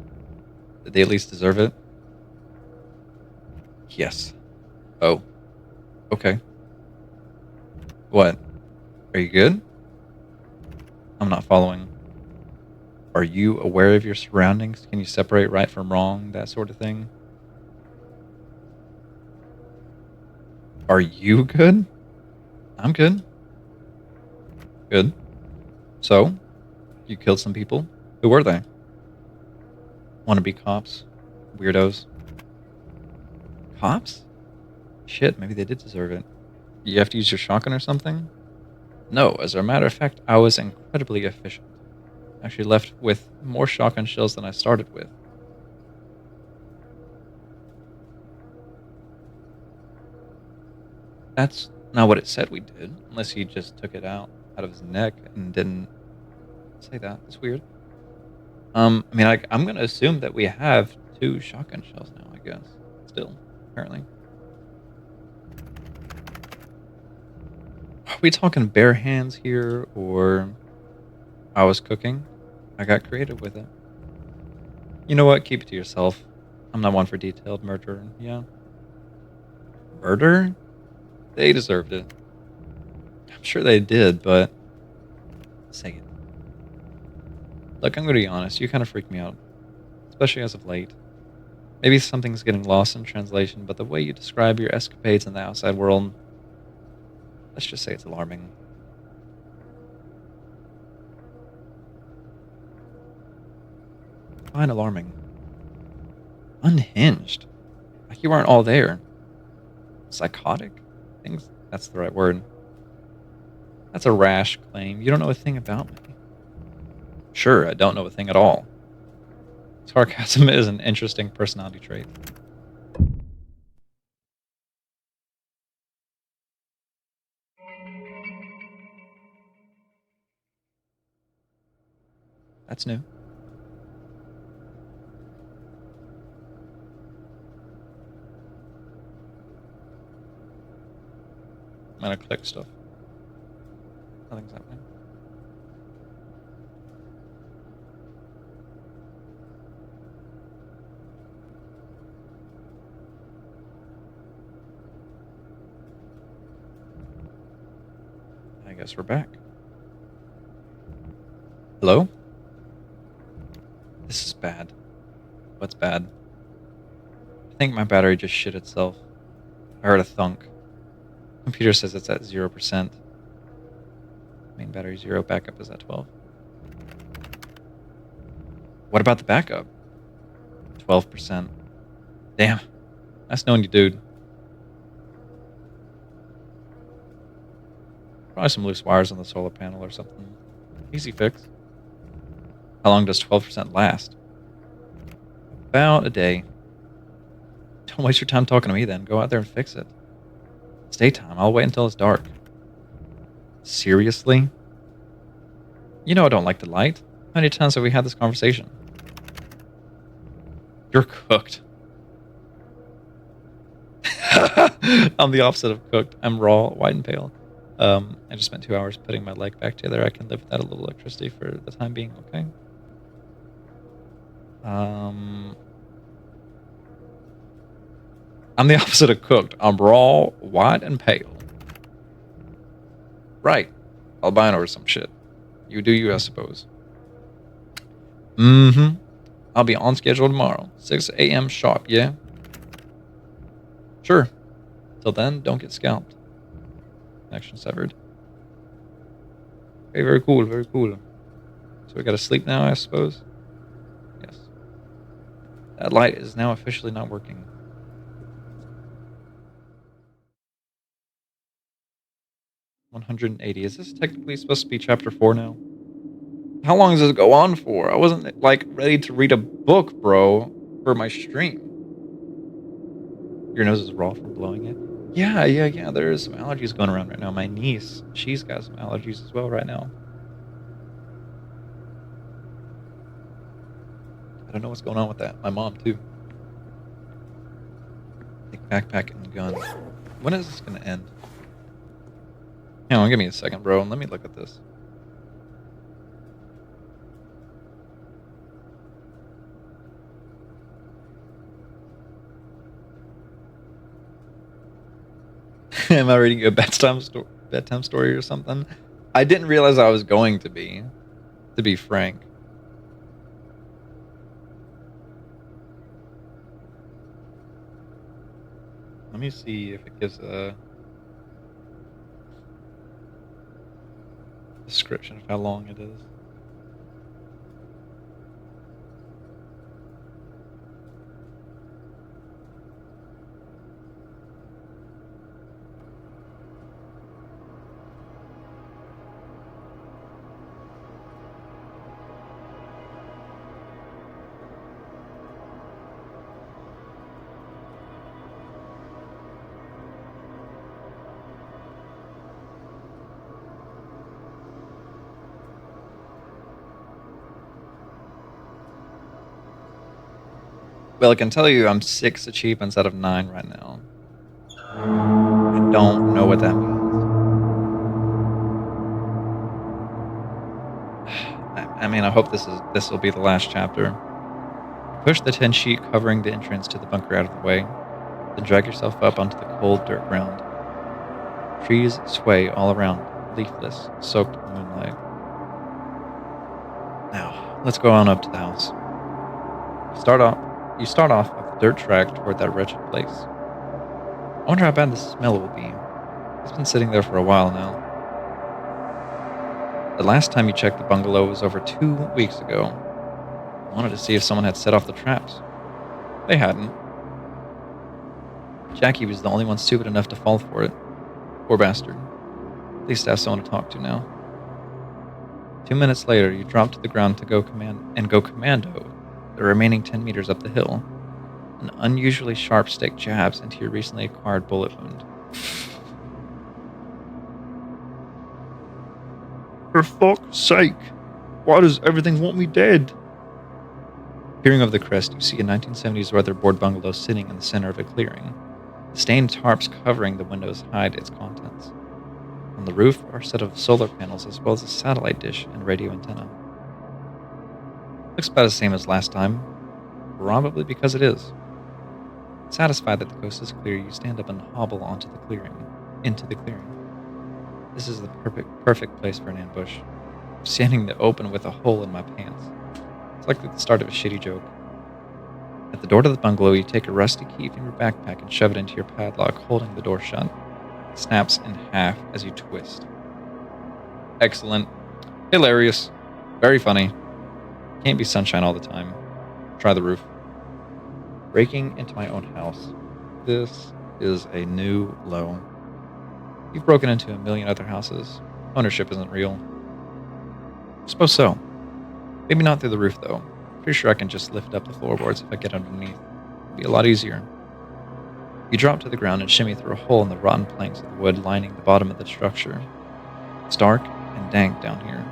Did they at least deserve it? Yes. Oh. Okay. What? Are you good? I'm not following. Are you aware of your surroundings? Can you separate right from wrong? That sort of thing? Are you good? I'm good. Good. So, you killed some people? Who were they? Wannabe cops? Weirdos? Cops? Shit, maybe they did deserve it. You have to use your shotgun or something? No, as a matter of fact, I was incredibly efficient. Actually left with more shotgun shells than I started with. That's not what it said we did, unless he just took it out of his neck and didn't say that. That's weird. I mean, I'm gonna assume that we have 2 shotgun shells now, I guess. Still, apparently. Are we talking bare hands here, or I was cooking? I got creative with it. You know what? Keep it to yourself. I'm not one for detailed murder, yeah. Murder? They deserved it. I'm sure they did, but... Say it. Look, I'm gonna be honest, you kind of freak me out. Especially as of late. Maybe something's getting lost in translation, but the way you describe your escapades in the outside world... Let's just say it's alarming. Fine, alarming. Unhinged. Like you weren't all there. Psychotic? Things. That's the right word. That's a rash claim. You don't know a thing about me. Sure, I don't know a thing at all. Sarcasm is an interesting personality trait. That's new. I'm gonna click stuff. Nothing's happening. I guess we're back. Hello? This is bad. What's bad? I think my battery just shit itself. I heard a thunk. Computer says it's at 0%. Main battery 0, backup is at 12. What about the backup? 12%. Damn. That's knowing you, dude. Probably some loose wires on the solar panel or something. Easy fix. How long does 12% last? About a day. Don't waste your time talking to me then. Go out there and fix it. It's daytime. I'll wait until it's dark. Seriously? You know I don't like the light. How many times have we had this conversation? You're cooked. I'm the opposite of cooked. I'm raw, white, and pale. I just spent 2 hours putting my leg back together. I can live without a little electricity for the time being, okay? I'm the opposite of cooked. I'm raw, white, and pale. Right. albino or some shit. You do you, I suppose. Mm-hmm. I'll be on schedule tomorrow. 6 a.m. sharp, yeah? Sure. Till then, don't get scalped. Connection severed. Okay, very cool, very cool. So we gotta sleep now, I suppose? Yes. That light is now officially not working. 180. Is this technically supposed to be chapter 4 now? How long does this go on for? I wasn't, like, ready to read a book, bro, for my stream. Your nose is raw from blowing it? Yeah. There is some allergies going around right now. My niece, she's got some allergies as well right now. I don't know what's going on with that. My mom, too. Take backpack and gun. When is this going to end? Hang on, give me a second, bro. Let me look at this. Am I reading a bedtime story or something? I didn't realize I was going to be frank. Let me see if it gives a description of how long it is. Well, I can tell you I'm 6 achievements out of 9 right now. I don't know what that means. I mean, I hope this will be the last chapter. Push the tin sheet covering the entrance to the bunker out of the way, then drag yourself up onto the cold dirt ground. Trees sway all around, leafless, soaked in the moonlight. Now, let's go on up to the house. You start off with the dirt track toward that wretched place. I wonder how bad the smell will be. It's been sitting there for a while now. The last time you checked the bungalow was over 2 weeks ago. I wanted to see if someone had set off the traps. They hadn't. Jackie was the only one stupid enough to fall for it. Poor bastard. At least I have someone to talk to now. 2 minutes later, you drop to the ground to go commando the remaining 10 meters up the hill. An unusually sharp stick jabs into your recently acquired bullet wound. For fuck's sake! Why does everything want me dead? Peering over the crest, you see a 1970s weatherboard bungalow sitting in the center of a clearing. The stained tarps covering the windows hide its contents. On the roof are a set of solar panels as well as a satellite dish and radio antenna. Looks about the same as last time, probably because it is. Satisfied that the coast is clear, you stand up and hobble into the clearing. This is the perfect place for an ambush. I'm standing in the open with a hole in my pants. It's like the start of a shitty joke. At the door to the bungalow, you take a rusty key from your backpack and shove it into your padlock, holding the door shut. It snaps in half as you twist. Excellent. Hilarious. Very funny. Can't be sunshine all the time. Try the roof. Breaking into my own house. This is a new low. You've broken into a million other houses. Ownership isn't real. I suppose so. Maybe not through the roof, though. Pretty sure I can just lift up the floorboards if I get underneath. It'd be a lot easier. You drop to the ground and shimmy through a hole in the rotten planks of the wood lining the bottom of the structure. It's dark and dank down here.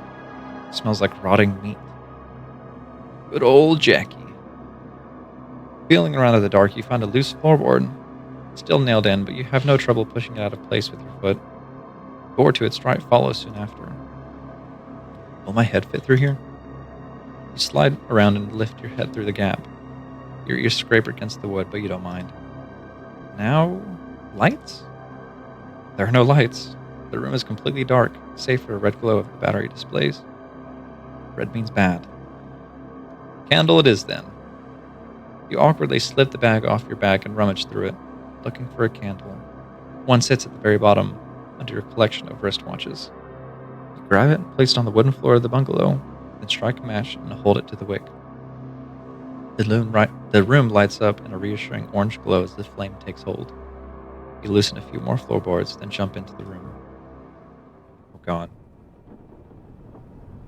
It smells like rotting meat. Good old Jackie. Feeling around in the dark, you find a loose floorboard. It's still nailed in, but you have no trouble pushing it out of place with your foot. The door to its right follows soon after. Will my head fit through here? You slide around and lift your head through the gap. Your ears scrape against the wood, but you don't mind. Now, lights? There are no lights. The room is completely dark, save for a red glow of the battery displays. Red means bad. Candle it is then. You awkwardly slip the bag off your back and rummage through it, looking for a candle. One sits at the very bottom, under your collection of wristwatches. You grab it and place it on the wooden floor of the bungalow, then strike a match and hold it to the wick. The room lights up in a reassuring orange glow as the flame takes hold. You loosen a few more floorboards, then jump into the room. Oh god.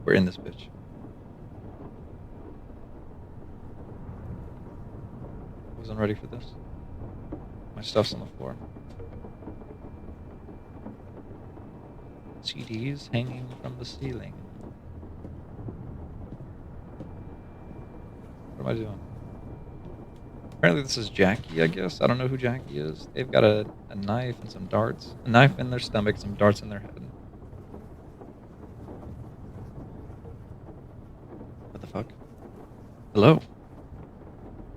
We're in this bitch. Wasn't ready for this. My stuff's on the floor. CDs hanging from the ceiling. What am I doing? Apparently this is Jackie, I guess. I don't know who Jackie is. They've got a knife and some darts. A knife in their stomach, some darts in their head. What the fuck? Hello.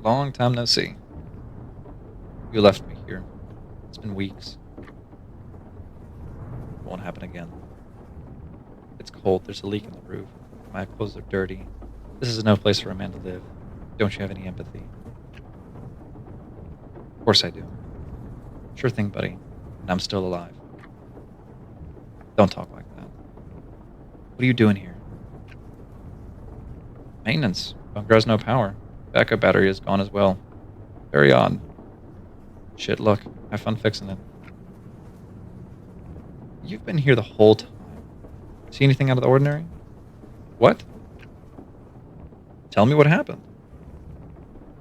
Long time no see. You left me here. It's been weeks. It won't happen again. It's cold. There's a leak in the roof. My clothes are dirty. This is no place for a man to live. Don't you have any empathy? Of course I do. Sure thing, buddy. And I'm still alive. Don't talk like that. What are you doing here? Maintenance. Bunker has no power. Backup battery is gone as well. Very odd. Shit, look. Have fun fixing it. You've been here the whole time. See anything out of the ordinary? What? Tell me what happened.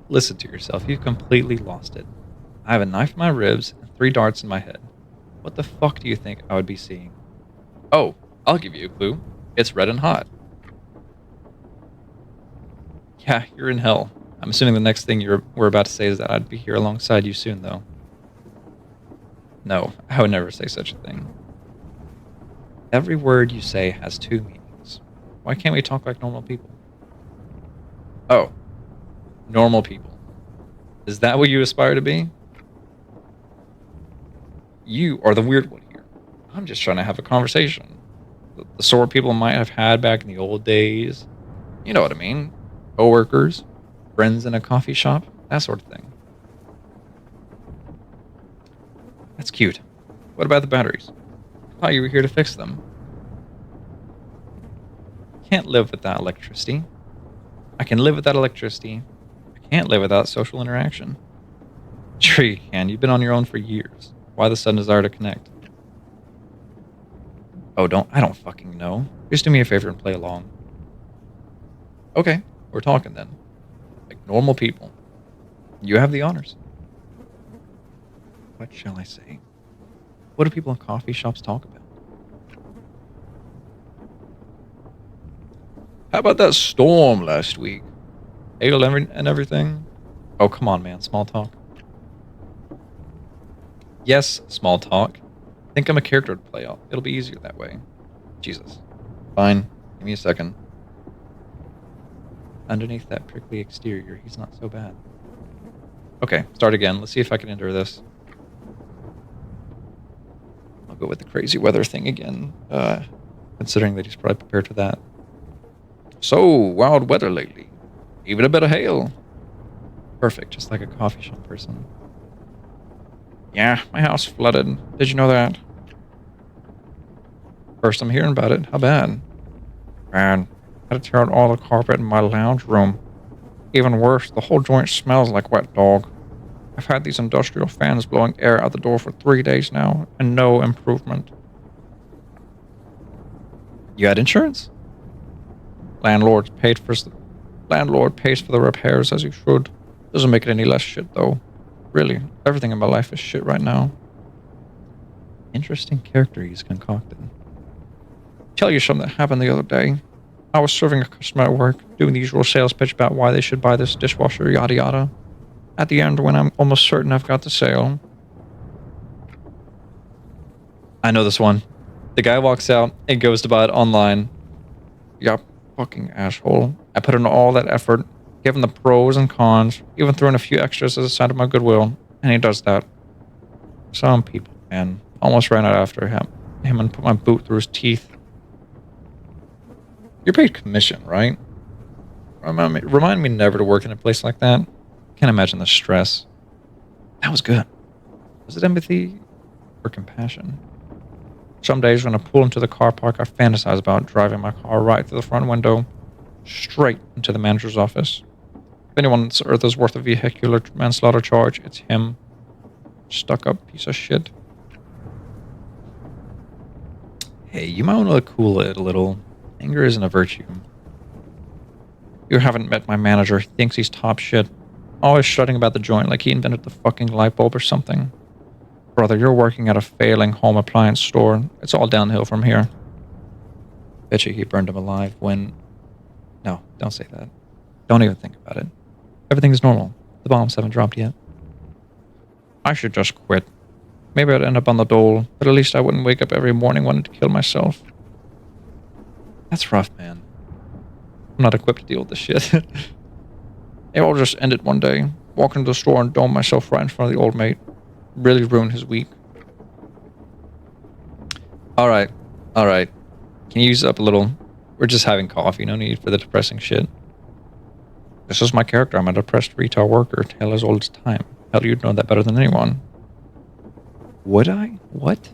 Listen to yourself. You've completely lost it. I have a knife in my ribs and 3 darts in my head. What the fuck do you think I would be seeing? Oh, I'll give you a clue. It's red and hot. Yeah, you're in hell. I'm assuming the next thing we're about to say is that I'd be here alongside you soon, though. No, I would never say such a thing. Every word you say has 2 meanings. Why can't we talk like normal people? Oh, normal people. Is that what you aspire to be? You are the weird one here. I'm just trying to have a conversation. The sort people might have had back in the old days. You know what I mean. Coworkers, friends in a coffee shop, that sort of thing. That's cute. What about the batteries? I thought you were here to fix them. Can't live without electricity. I can live without electricity. I can't live without social interaction. Sure you can. You've been on your own for years. Why the sudden desire to connect? Oh, I don't fucking know. Just do me a favor and play along. Okay, we're talking then. Like normal people. You have the honors. What shall I say? What do people in coffee shops talk about? How about that storm last week? Hail and everything? Oh, come on, man. Small talk. Yes, small talk. Think I'm a character to play out. It'll be easier that way. Jesus. Fine. Give me a second. Underneath that prickly exterior, he's not so bad. Okay, start again. Let's see if I can endure this. I'll go with the crazy weather thing again, considering that he's probably prepared for that. So, wild weather lately. Even a bit of hail. Perfect, just like a coffee shop person. Yeah, my house flooded. Did you know that? First I'm hearing about it. How bad? Man, had to tear out all the carpet in my lounge room. Even worse, the whole joint smells like wet dog. I've had these industrial fans blowing air out the door for 3 days now, and no improvement. You had insurance? Landlord pays for the repairs as he should. Doesn't make it any less shit, though. Really, everything in my life is shit right now. Interesting character he's concocted. Tell you something that happened the other day. I was serving a customer at work, doing the usual sales pitch about why they should buy this dishwasher, yada yada. At the end, when I'm almost certain I've got the sale. I know this one. The guy walks out and goes to buy it online. Yup, fucking asshole. I put in all that effort, given the pros and cons, even throw in a few extras as a sign of my goodwill, and he does that. Some people, man, almost ran out after him. him and put my boot through his teeth. You're paid commission, right? Remind me never to work in a place like that. Can't imagine the stress. That was good. Was it empathy or compassion? Some days when I pull into the car park, I fantasize about driving my car right through the front window, straight into the manager's office. If anyone on this earth is worth a vehicular manslaughter charge, it's him. Stuck-up piece of shit. Hey, you might want to cool it a little. Anger isn't a virtue. You haven't met my manager. He thinks he's top shit. Always strutting about the joint like he invented the fucking light bulb or something. Brother, you're working at a failing home appliance store. It's all downhill from here. Bet you he burned him alive when... No, don't say that. Don't even think about it. Everything's normal. The bombs haven't dropped yet. I should just quit. Maybe I'd end up on the dole, but at least I wouldn't wake up every morning wanting to kill myself. That's rough, man. I'm not equipped to deal with this shit. Maybe I'll just end it one day. Walk into the store and dome myself right in front of the old mate. Really ruin his week. Alright. Alright. Can you use up a little? We're just having coffee. No need for the depressing shit. This is my character. I'm a depressed retail worker. Tale as old as time. Hell, you'd know that better than anyone. Would I? What?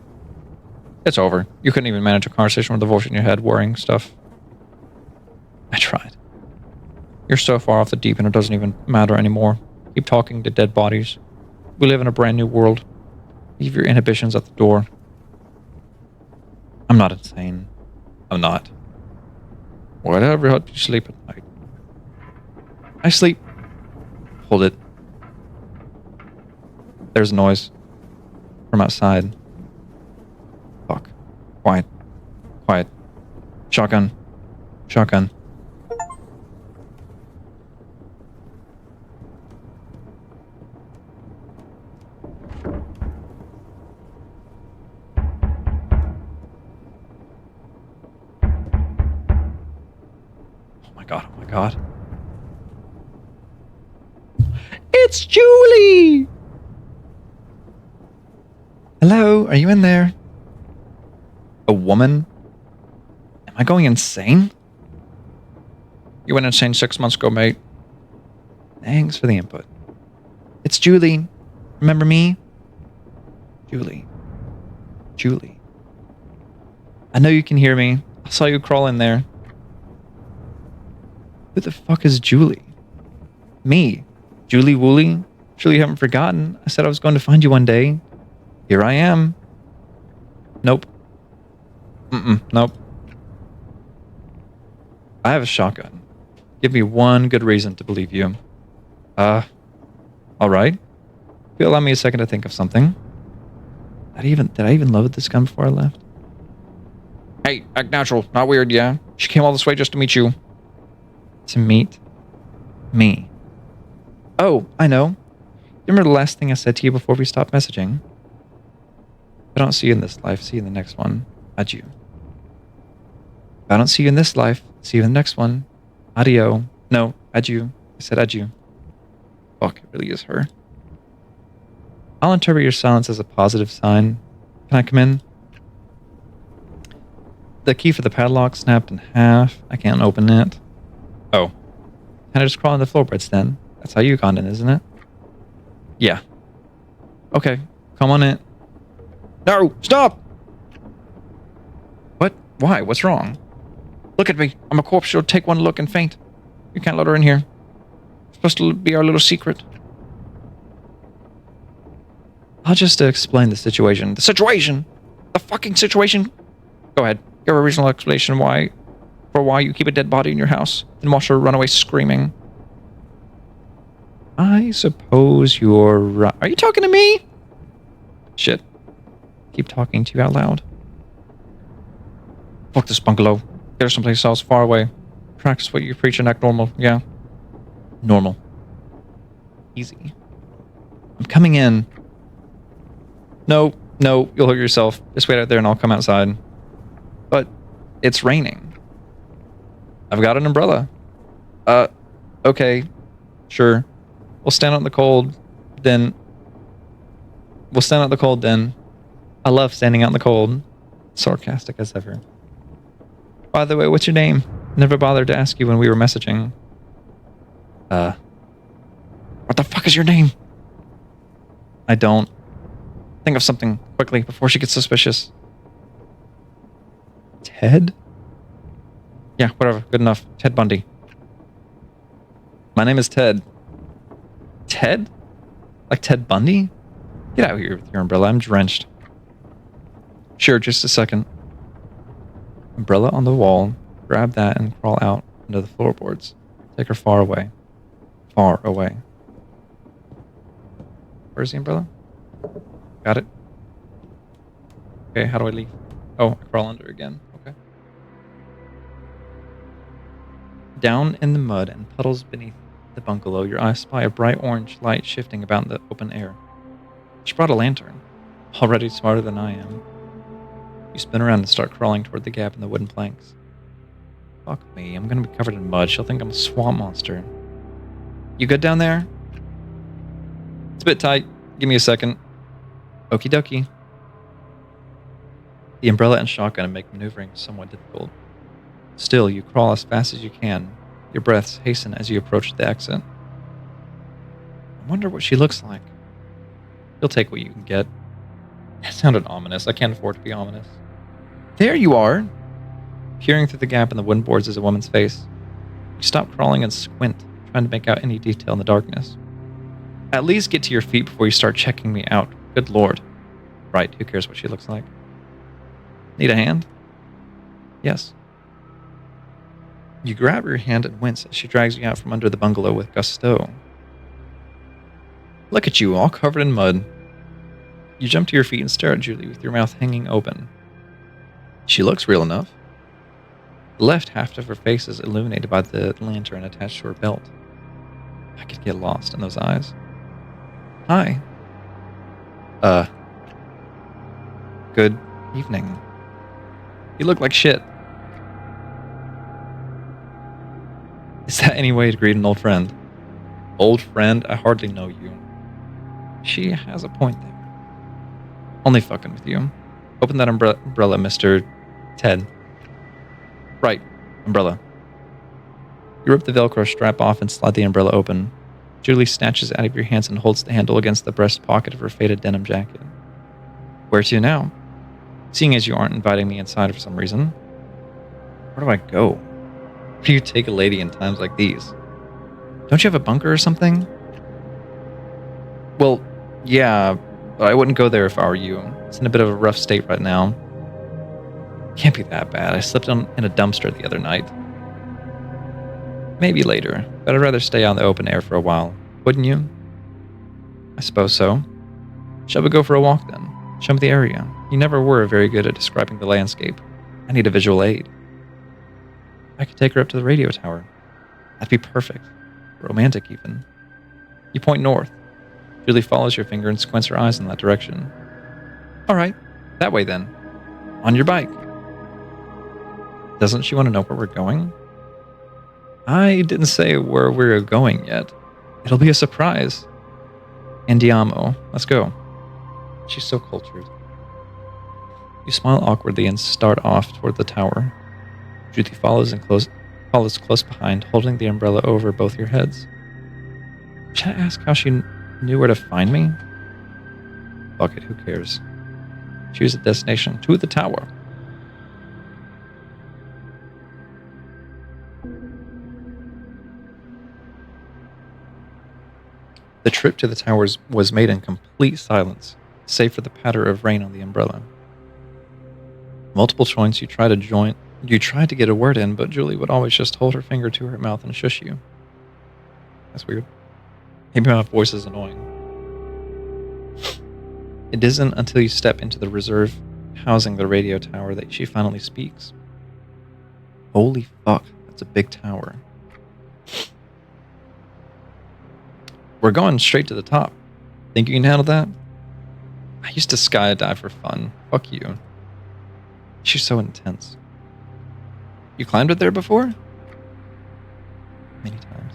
It's over. You couldn't even manage a conversation with the voice in your head worrying stuff. I tried. You're so far off the deep end it doesn't even matter anymore. Keep talking to dead bodies. We live in a brand new world. Leave your inhibitions at the door. I'm not insane. I'm not. Whatever helps you sleep at night. I sleep. Hold it. There's noise. From outside. Fuck. Quiet. Quiet. Shotgun. Shotgun. Oh my god. It's Julie! Hello, are you in there? A woman? Am I going insane? You went insane 6 months ago, mate. Thanks for the input. It's Julie. Remember me? Julie. Julie. I know you can hear me. I saw you crawl in there. Who the fuck is Julie? Me. Julie Woolley? Surely you haven't forgotten. I said I was going to find you one day. Here I am. Nope. Nope. I have a shotgun. Give me one good reason to believe you. Alright. If you allow me a second to think of something. Did I even load this gun before I left? Hey, act natural. Not weird, yeah? She came all this way just to meet you. To meet me. Oh, I know. Remember the last thing I said to you before we stopped messaging? If I don't see you in this life, see you in the next one. Adieu. If I don't see you in this life, see you in the next one. Adio. No, adieu. I said adieu. Fuck, it really is her. I'll interpret your silence as a positive sign. Can I come in? The key for the padlock snapped in half. I can't open it. Oh. Can I just crawl in the floorboards then? That's how you got in, isn't it? Yeah. Okay, come on in. No, stop! What? Why? What's wrong? Look at me. I'm a corpse. She'll take one look and faint. You can't let her in here. It's supposed to be our little secret. I'll just explain the situation. The situation! The fucking situation! Go ahead. Give a reasonable explanation for why you keep a dead body in your house and watch her run away screaming. I suppose you're right. Are you talking to me? Shit. Keep talking to you out loud. Fuck this bungalow. Get her someplace else far away. Practice what you preach and act normal. Yeah. Normal. Easy. I'm coming in. No, you'll hurt yourself. Just wait out there and I'll come outside. But it's raining. I've got an umbrella. Okay. Sure. We'll stand out in the cold, then. I love standing out in the cold. sarcastic as ever. By the way, what's your name? Never bothered to ask you when we were messaging. What the fuck is your name? I don't. Think of something quickly before she gets suspicious. Ted? Yeah, whatever. Good enough. Ted Bundy. My name is Ted. Ted? Like Ted Bundy? Get out here with your umbrella. I'm drenched. Sure, just a second. Umbrella on the wall. Grab that and crawl out under the floorboards. Take her far away. Far away. Where's the umbrella? Got it. Okay, how do I leave? Oh, I crawl under again. Okay. Down in the mud and puddles beneath the bungalow, your eyes spy a bright orange light shifting about in the open air. She brought a lantern. Already smarter than I am. You spin around and start crawling toward the gap in the wooden planks. Fuck me, I'm gonna be covered in mud. She'll think I'm a swamp monster. You good down there? It's a bit tight. Give me a second. Okie dokie. The umbrella and shotgun make maneuvering somewhat difficult. Still, you crawl as fast as you can. Your breaths hasten as you approach the exit. I wonder what she looks like. You'll take what you can get. That sounded ominous. I can't afford to be ominous. There you are! Peering through the gap in the wooden boards is a woman's face. You stop crawling and squint, trying to make out any detail in the darkness. At least get to your feet before you start checking me out. Good lord. Right, who cares what she looks like? Need a hand? Yes. You grab her hand and wince as she drags you out from under the bungalow with gusto. Look at you, all covered in mud. You jump to your feet and stare at Julie with your mouth hanging open. She looks real enough. The left half of her face is illuminated by the lantern attached to her belt. I could get lost in those eyes. Hi. Good evening. You look like shit. Is that any way to greet an old friend? Old friend? I hardly know you. She has a point there. Only fucking with you. Open that umbrella, Mr. Ted. Right, umbrella. You rip the Velcro strap off and slide the umbrella open. Julie snatches it out of your hands and holds the handle against the breast pocket of her faded denim jacket. Where to now? Seeing as you aren't inviting me inside for some reason. Where do I go? Where do you take a lady in times like these? Don't you have a bunker or something? Well, yeah, but I wouldn't go there if I were you. It's in a bit of a rough state right now. Can't be that bad. I slipped in a dumpster the other night. Maybe later, but I'd rather stay out in the open air for a while. Wouldn't you? I suppose so. Shall we go for a walk then? Show me the area. You never were very good at describing the landscape. I need a visual aid. I could take her up to the radio tower. That'd be perfect. Romantic even. You point north. Julie follows your finger and squints her eyes in that direction. All right, that way then. On your bike. Doesn't she want to know where we're going? I didn't say where we're going yet. It'll be a surprise. Andiamo. Let's go. She's so cultured. You smile awkwardly and start off toward the tower. Julie follows close behind, holding the umbrella over both your heads. Should I ask how she knew where to find me? Fuck it, who cares? Choose a destination. To the tower. The trip to the towers was made in complete silence, save for the patter of rain on the umbrella. Multiple points you tried to get a word in, but Julie would always just hold her finger to her mouth and shush you. That's weird. Maybe my voice is annoying. It isn't until you step into the reserve housing the radio tower that she finally speaks. Holy fuck, that's a big tower. We're going straight to the top. Think you can handle that? I used to skydive for fun. Fuck you. She's so intense. You climbed it there before? Many times.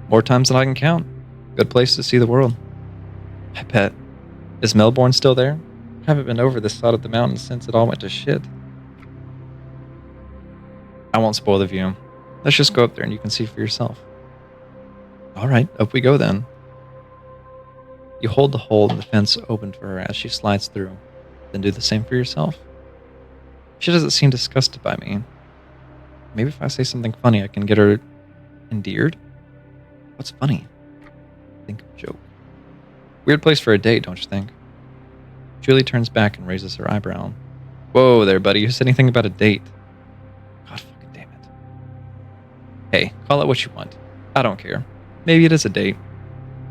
More times than I can count. Good place to see the world. I bet. Is Melbourne still there? I haven't been over this side of the mountain since it all went to shit. I won't spoil the view. Let's just go up there and you can see for yourself. All right, up we go then. You hold the hole in the fence open for her as she slides through. Then do the same for yourself. She doesn't seem disgusted by me. Maybe if I say something funny, I can get her endeared? What's funny? Think of a joke. Weird place for a date, don't you think? Julie turns back and raises her eyebrow. Whoa there, buddy. Who said anything about a date? God fucking damn it. Hey, call it what you want. I don't care. Maybe it is a date.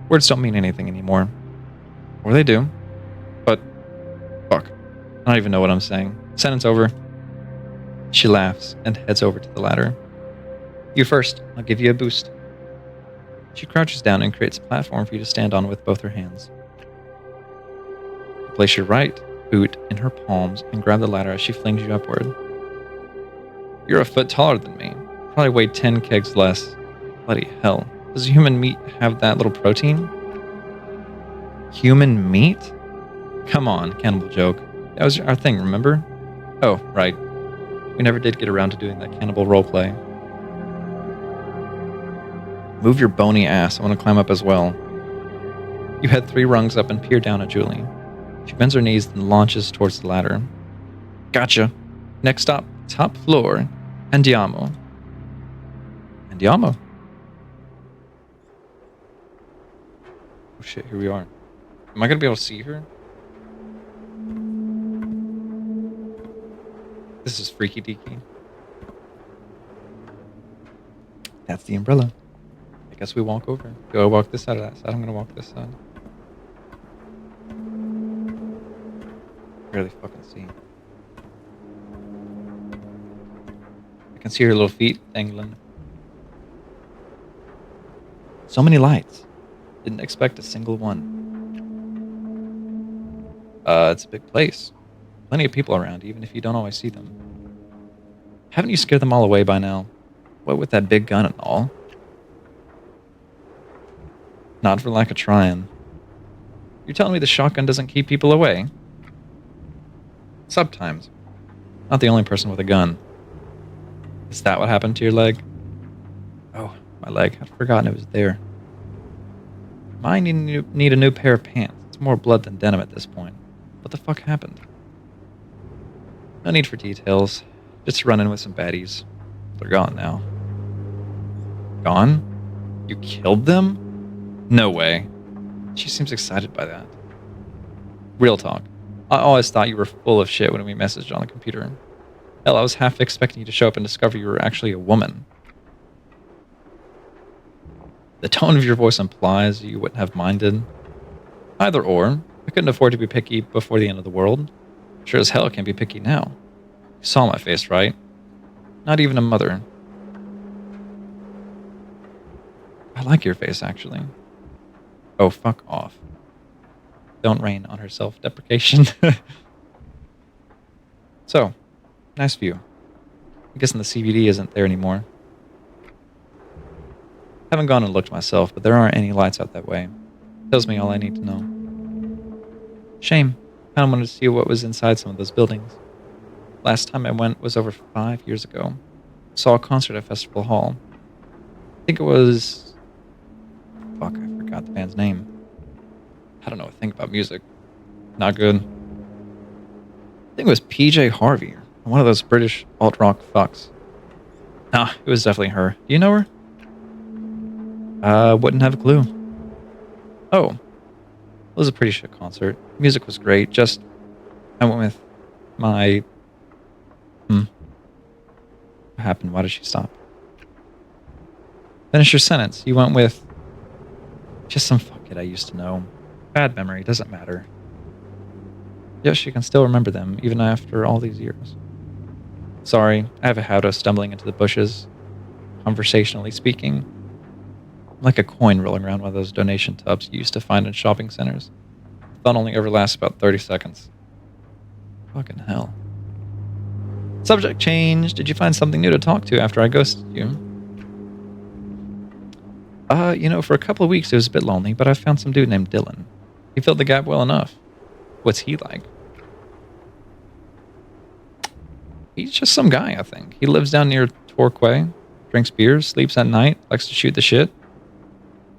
Words don't mean anything anymore. Or they do. But, fuck. I don't even know what I'm saying. Sentence over. She laughs and heads over to the ladder. You first. I'll give you a boost. She crouches down and creates a platform for you to stand on with both her hands. You place your right boot in her palms and grab the ladder as she flings you upward. You're a foot taller than me. Probably weigh 10 kegs less. Bloody hell. Does human meat have that little protein? Human meat? Come on, cannibal joke. That was our thing, remember? Oh, right. We never did get around to doing that cannibal roleplay. Move your bony ass. I want to climb up as well. You head 3 rungs up and peer down at Julie. She bends her knees and launches towards the ladder. Gotcha. Next stop, top floor. Andiamo. Andiamo? Oh shit, here we are. Am I going to be able to see her? This is freaky deaky. That's the umbrella. I guess we walk over. Do I walk this side or that side? I'm gonna walk this side. Barely fucking see. I can see her little feet dangling. So many lights. Didn't expect a single one. It's a big place. Plenty of people around, even if you don't always see them. Haven't you scared them all away by now? What with that big gun and all? Not for lack of trying. You're telling me the shotgun doesn't keep people away? Sometimes. Not the only person with a gun. Is that what happened to your leg? Oh, my leg. I'd forgotten it was there. Mine need a new pair of pants. It's more blood than denim at this point. What the fuck happened? No need for details. Just run in with some baddies. They're gone now. Gone? You killed them? No way. She seems excited by that. Real talk. I always thought you were full of shit when we messaged on the computer. Hell, I was half expecting you to show up and discover you were actually a woman. The tone of your voice implies you wouldn't have minded. Either or. I couldn't afford to be picky before the end of the world. Sure as hell can't be picky now. You saw my face, right? Not even a mother. I like your face, actually. Oh, fuck off. Don't rain on her self-deprecation. So, nice view. I'm guessing the CBD isn't there anymore. Haven't gone and looked myself, but there aren't any lights out that way. Tells me all I need to know. Shame. Kinda wanted to see what was inside some of those buildings. Last time I went was over 5 years ago. Saw a concert at Festival Hall. I think it was... Fuck, I forgot the band's name. I don't know a thing about music. Not good. I think it was PJ Harvey. One of those British alt-rock fucks. Nah, it was definitely her. Do you know her? Wouldn't have a clue. Oh. It was a pretty shit concert. Music was great, just... I went with my... What happened? Why did she stop? Finish your sentence. You went with... Just some fuckhead I used to know. Bad memory, doesn't matter. Yes, you can still remember them, even after all these years. Sorry, I have a habit of stumbling into the bushes. Conversationally speaking. I'm like a coin rolling around one of those donation tubs you used to find in shopping centers. The fun only ever lasts about 30 seconds. Fucking hell. Subject change. Did you find something new to talk to after I ghosted you? For a couple of weeks it was a bit lonely, but I found some dude named Dylan. He filled the gap well enough. What's he like? He's just some guy, I think. He lives down near 4Quay, drinks beers, sleeps at night, likes to shoot the shit.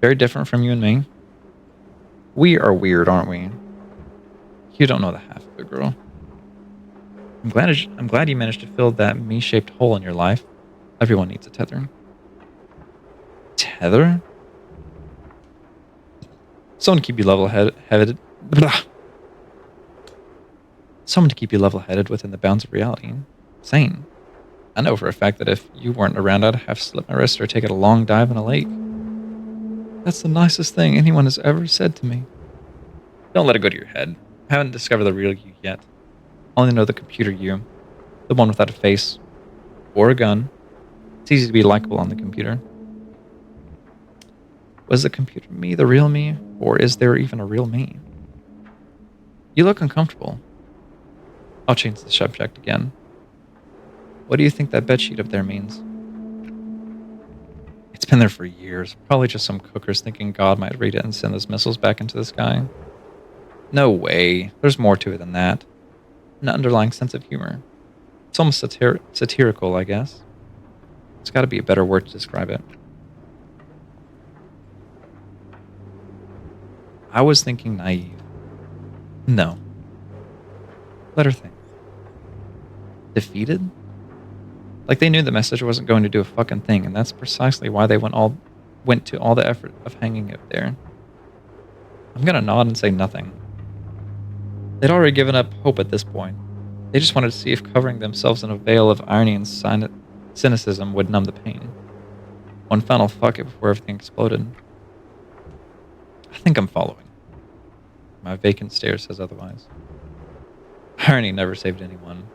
Very different from you and me. We are weird, aren't we? You don't know the half of it, girl. I'm glad you managed to fill that me-shaped hole in your life. Everyone needs a tether. Tether? Someone to keep you level-headed. Blah. Someone to keep you level-headed within the bounds of reality. Sane. I know for a fact that if you weren't around, I'd have slipped my wrist or taken a long dive in a lake. That's the nicest thing anyone has ever said to me. Don't let it go to your head. I haven't discovered the real you yet. I only know the computer you. The one without a face. Or a gun. It's easy to be likable on the computer. Was the computer me the real me? Or is there even a real me? You look uncomfortable. I'll change the subject again. What do you think that bedsheet up there means? It's been there for years. Probably just some cookers thinking God might read it and send those missiles back into the sky. No way. There's more to it than that. An underlying sense of humor. It's almost satirical, I guess. There's got to be a better word to describe it. I was thinking naive. No. Let her think. Defeated? Like they knew the message wasn't going to do a fucking thing, and that's precisely why they went to all the effort of hanging it there. I'm gonna nod and say nothing. They'd already given up hope at this point. They just wanted to see if covering themselves in a veil of irony and cynicism would numb the pain. One final fuck it before everything exploded. I think I'm following. My vacant stare says otherwise. Irony never saved anyone.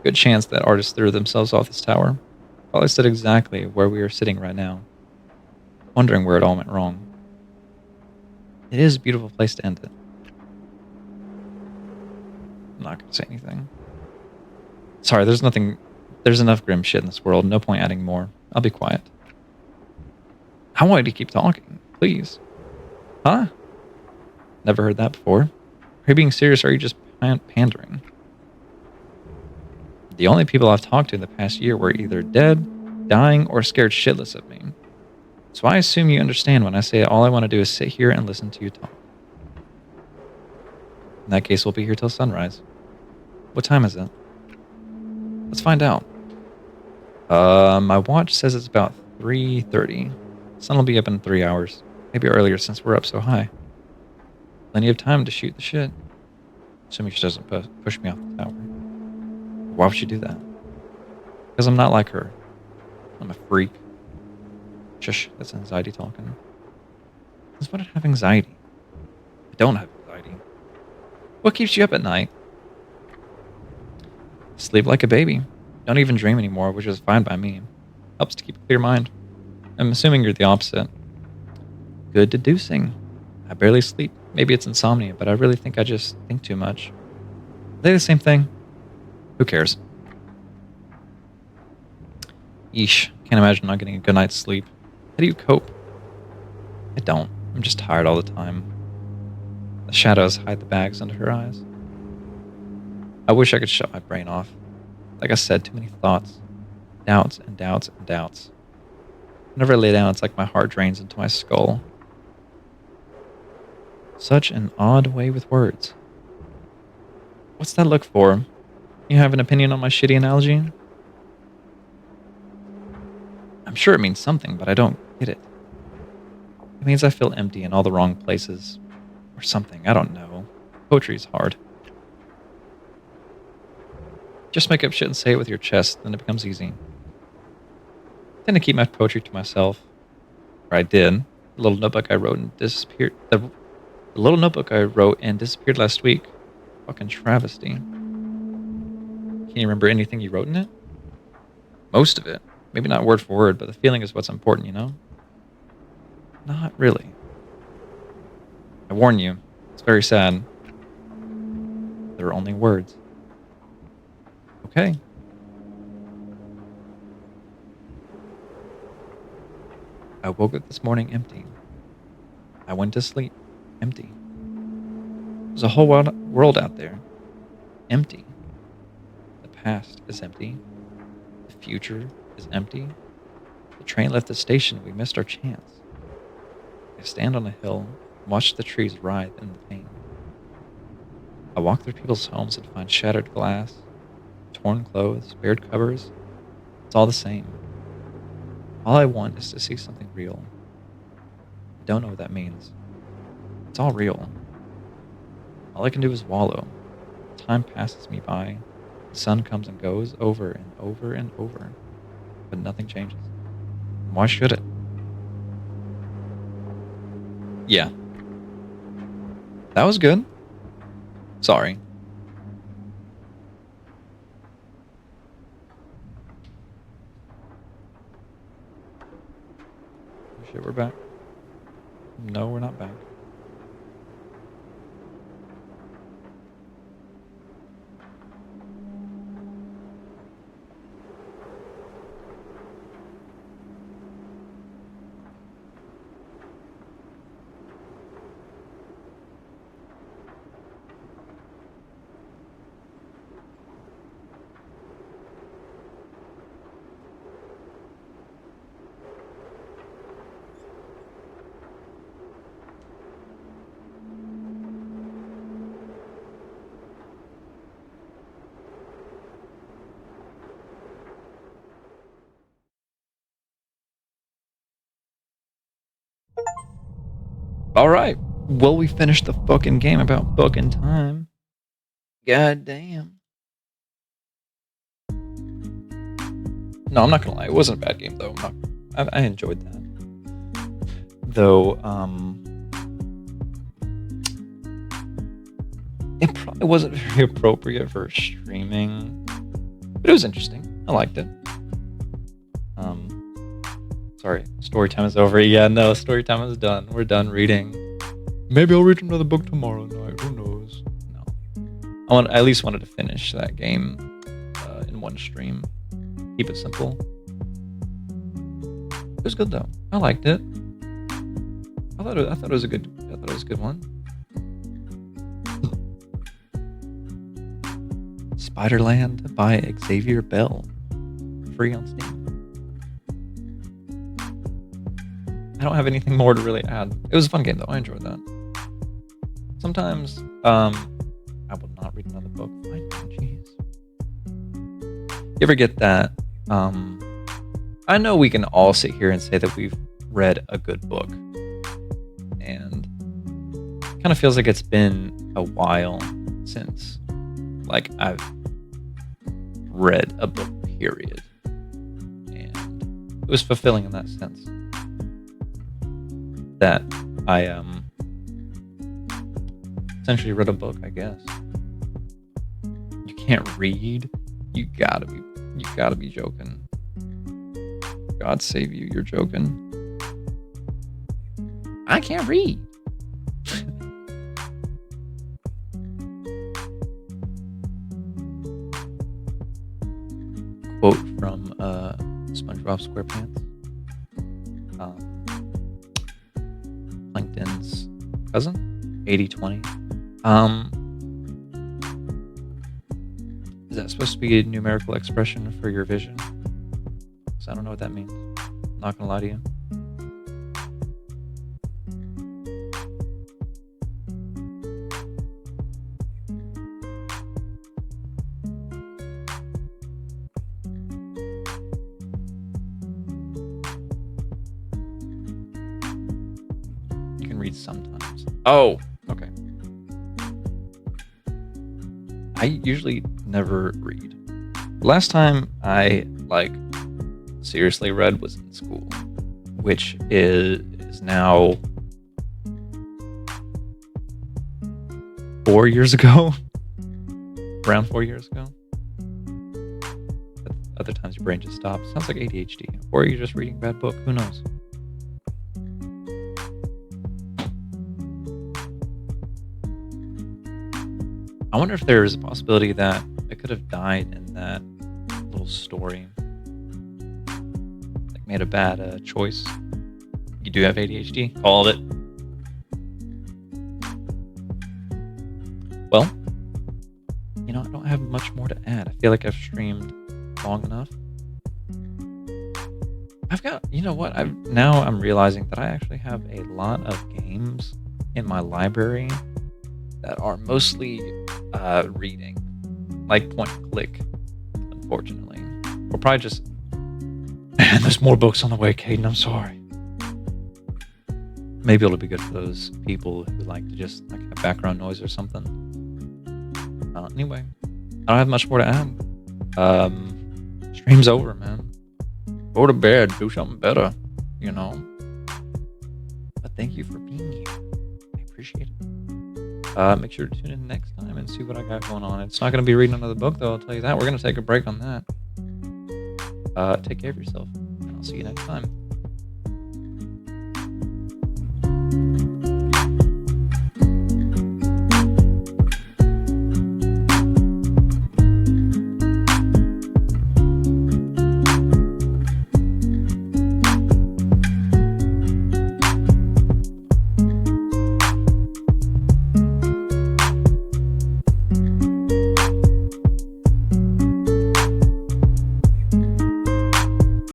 Good chance that artists threw themselves off this tower. Probably stood exactly where we are sitting right now. Wondering where it all went wrong. It is a beautiful place to end it. I'm not going to say anything. Sorry, there's enough grim shit in this world. No point adding more. I'll be quiet. I want you to keep talking. Please. Huh? Never heard that before. Are you being serious or are you just pandering? The only people I've talked to in the past year were either dead, dying, or scared shitless of me. So I assume you understand when I say all I want to do is sit here and listen to you talk. In that case, we'll be here till sunrise. What time is it? Let's find out. My watch says it's about 3:30. Sun will be up in 3 hours. Maybe earlier since we're up so high. Plenty of time to shoot the shit. Assuming she doesn't push me off the tower. Why would she do that? Because I'm not like her. I'm a freak. Shush, that's anxiety talking. Since when did I have anxiety? I don't have anxiety. What keeps you up at night? Sleep like a baby. Don't even dream anymore, which is fine by me. Helps to keep a clear mind. I'm assuming you're the opposite. Good deducing. I barely sleep. Maybe it's insomnia, but I really think I just think too much. Are they the same thing? Who cares? Yeesh. Can't imagine not getting a good night's sleep. How do you cope? I don't. I'm just tired all the time. The shadows hide the bags under her eyes. I wish I could shut my brain off. Like I said, too many thoughts. Doubts and doubts and doubts. Whenever I lay down, it's like my heart drains into my skull. Such an odd way with words. What's that look for? You have an opinion on my shitty analogy? I'm sure it means something, but I don't get it. It means I feel empty in all the wrong places. Or something, I don't know. Poetry's hard. Just make up shit and say it with your chest, then it becomes easy. I tend to keep my poetry to myself. Or I did. The little notebook I wrote and disappeared. The little notebook I wrote and disappeared last week. Fucking travesty. Can you remember anything you wrote in it? Most of it. Maybe not word for word, but the feeling is what's important, you know? Not really. I warn you, it's very sad. There are only words. Okay. I woke up this morning empty. I went to sleep empty. There's a whole world out there. Empty. The past is empty. The future is empty. The train left the station. We missed our chance. I stand on a hill and watch the trees writhe in the pain. I walk through people's homes and find shattered glass, torn clothes, bared cupboards. It's all the same. All I want is to see something real. I don't know what that means. It's all real. All I can do is wallow. Time passes me by. The sun comes and goes over and over and over, but nothing changes. Why should it? Yeah. That was good. Sorry. Oh shit, we're back. No, we're not back. All right. Well, we finished the fucking game about fucking time. God damn. No, I'm not gonna lie. It wasn't a bad game though. I enjoyed that. Though, it probably wasn't very appropriate for streaming, but it was interesting. I liked it. Sorry, story time is over. Yeah, no, story time is done. We're done reading. Maybe I'll read another book tomorrow night. Who knows? No, I at least wanted to finish that game in one stream. Keep it simple. It was good though. I liked it. I thought it was a good. I thought it was a good one. Spiderland by Xavier Bell. Free on Steam. I don't have anything more to really add. It was a fun game though. I enjoyed that. Sometimes, I will not read another book. Jeez. You ever get that? I know we can all sit here and say that we've read a good book, and it kind of feels like it's been a while since, like, I've read a book. Period. And it was fulfilling in that sense. That I essentially read a book, I guess. You can't read? You gotta be joking. God save you, you're joking. I can't read. Quote from SpongeBob SquarePants. Plankton's cousin, 80/20. Is that supposed to be a numerical expression for your vision? Because I don't know what that means. I'm not gonna lie to you. You can read sometimes. Oh, okay. I usually never read. Last time I seriously read was in school, which is now 4 years ago. Around 4 years ago. But other times your brain just stops. Sounds like ADHD. Or you're just reading a bad book. Who knows? I wonder if there's a possibility that I could have died in that little story. Like, made a bad choice. You do have ADHD? Called it. Well, I don't have much more to add. I feel like I've streamed long enough. I've got, you know what? I'm realizing that I actually have a lot of games in my library that are mostly reading, like point and click. Unfortunately, or probably just. And there's more books on the way, Caden. I'm sorry. Maybe it'll be good for those people who like to just like have background noise or something. Anyway, I don't have much more to add. Stream's over, man. Go to bed. Do something better. You know. But thank you for being here. I appreciate it. Make sure to tune in next time and see what I got going on. It's not going to be reading another book, though. I'll tell you that. We're going to take a break on that. Take care of yourself. And I'll see you next time.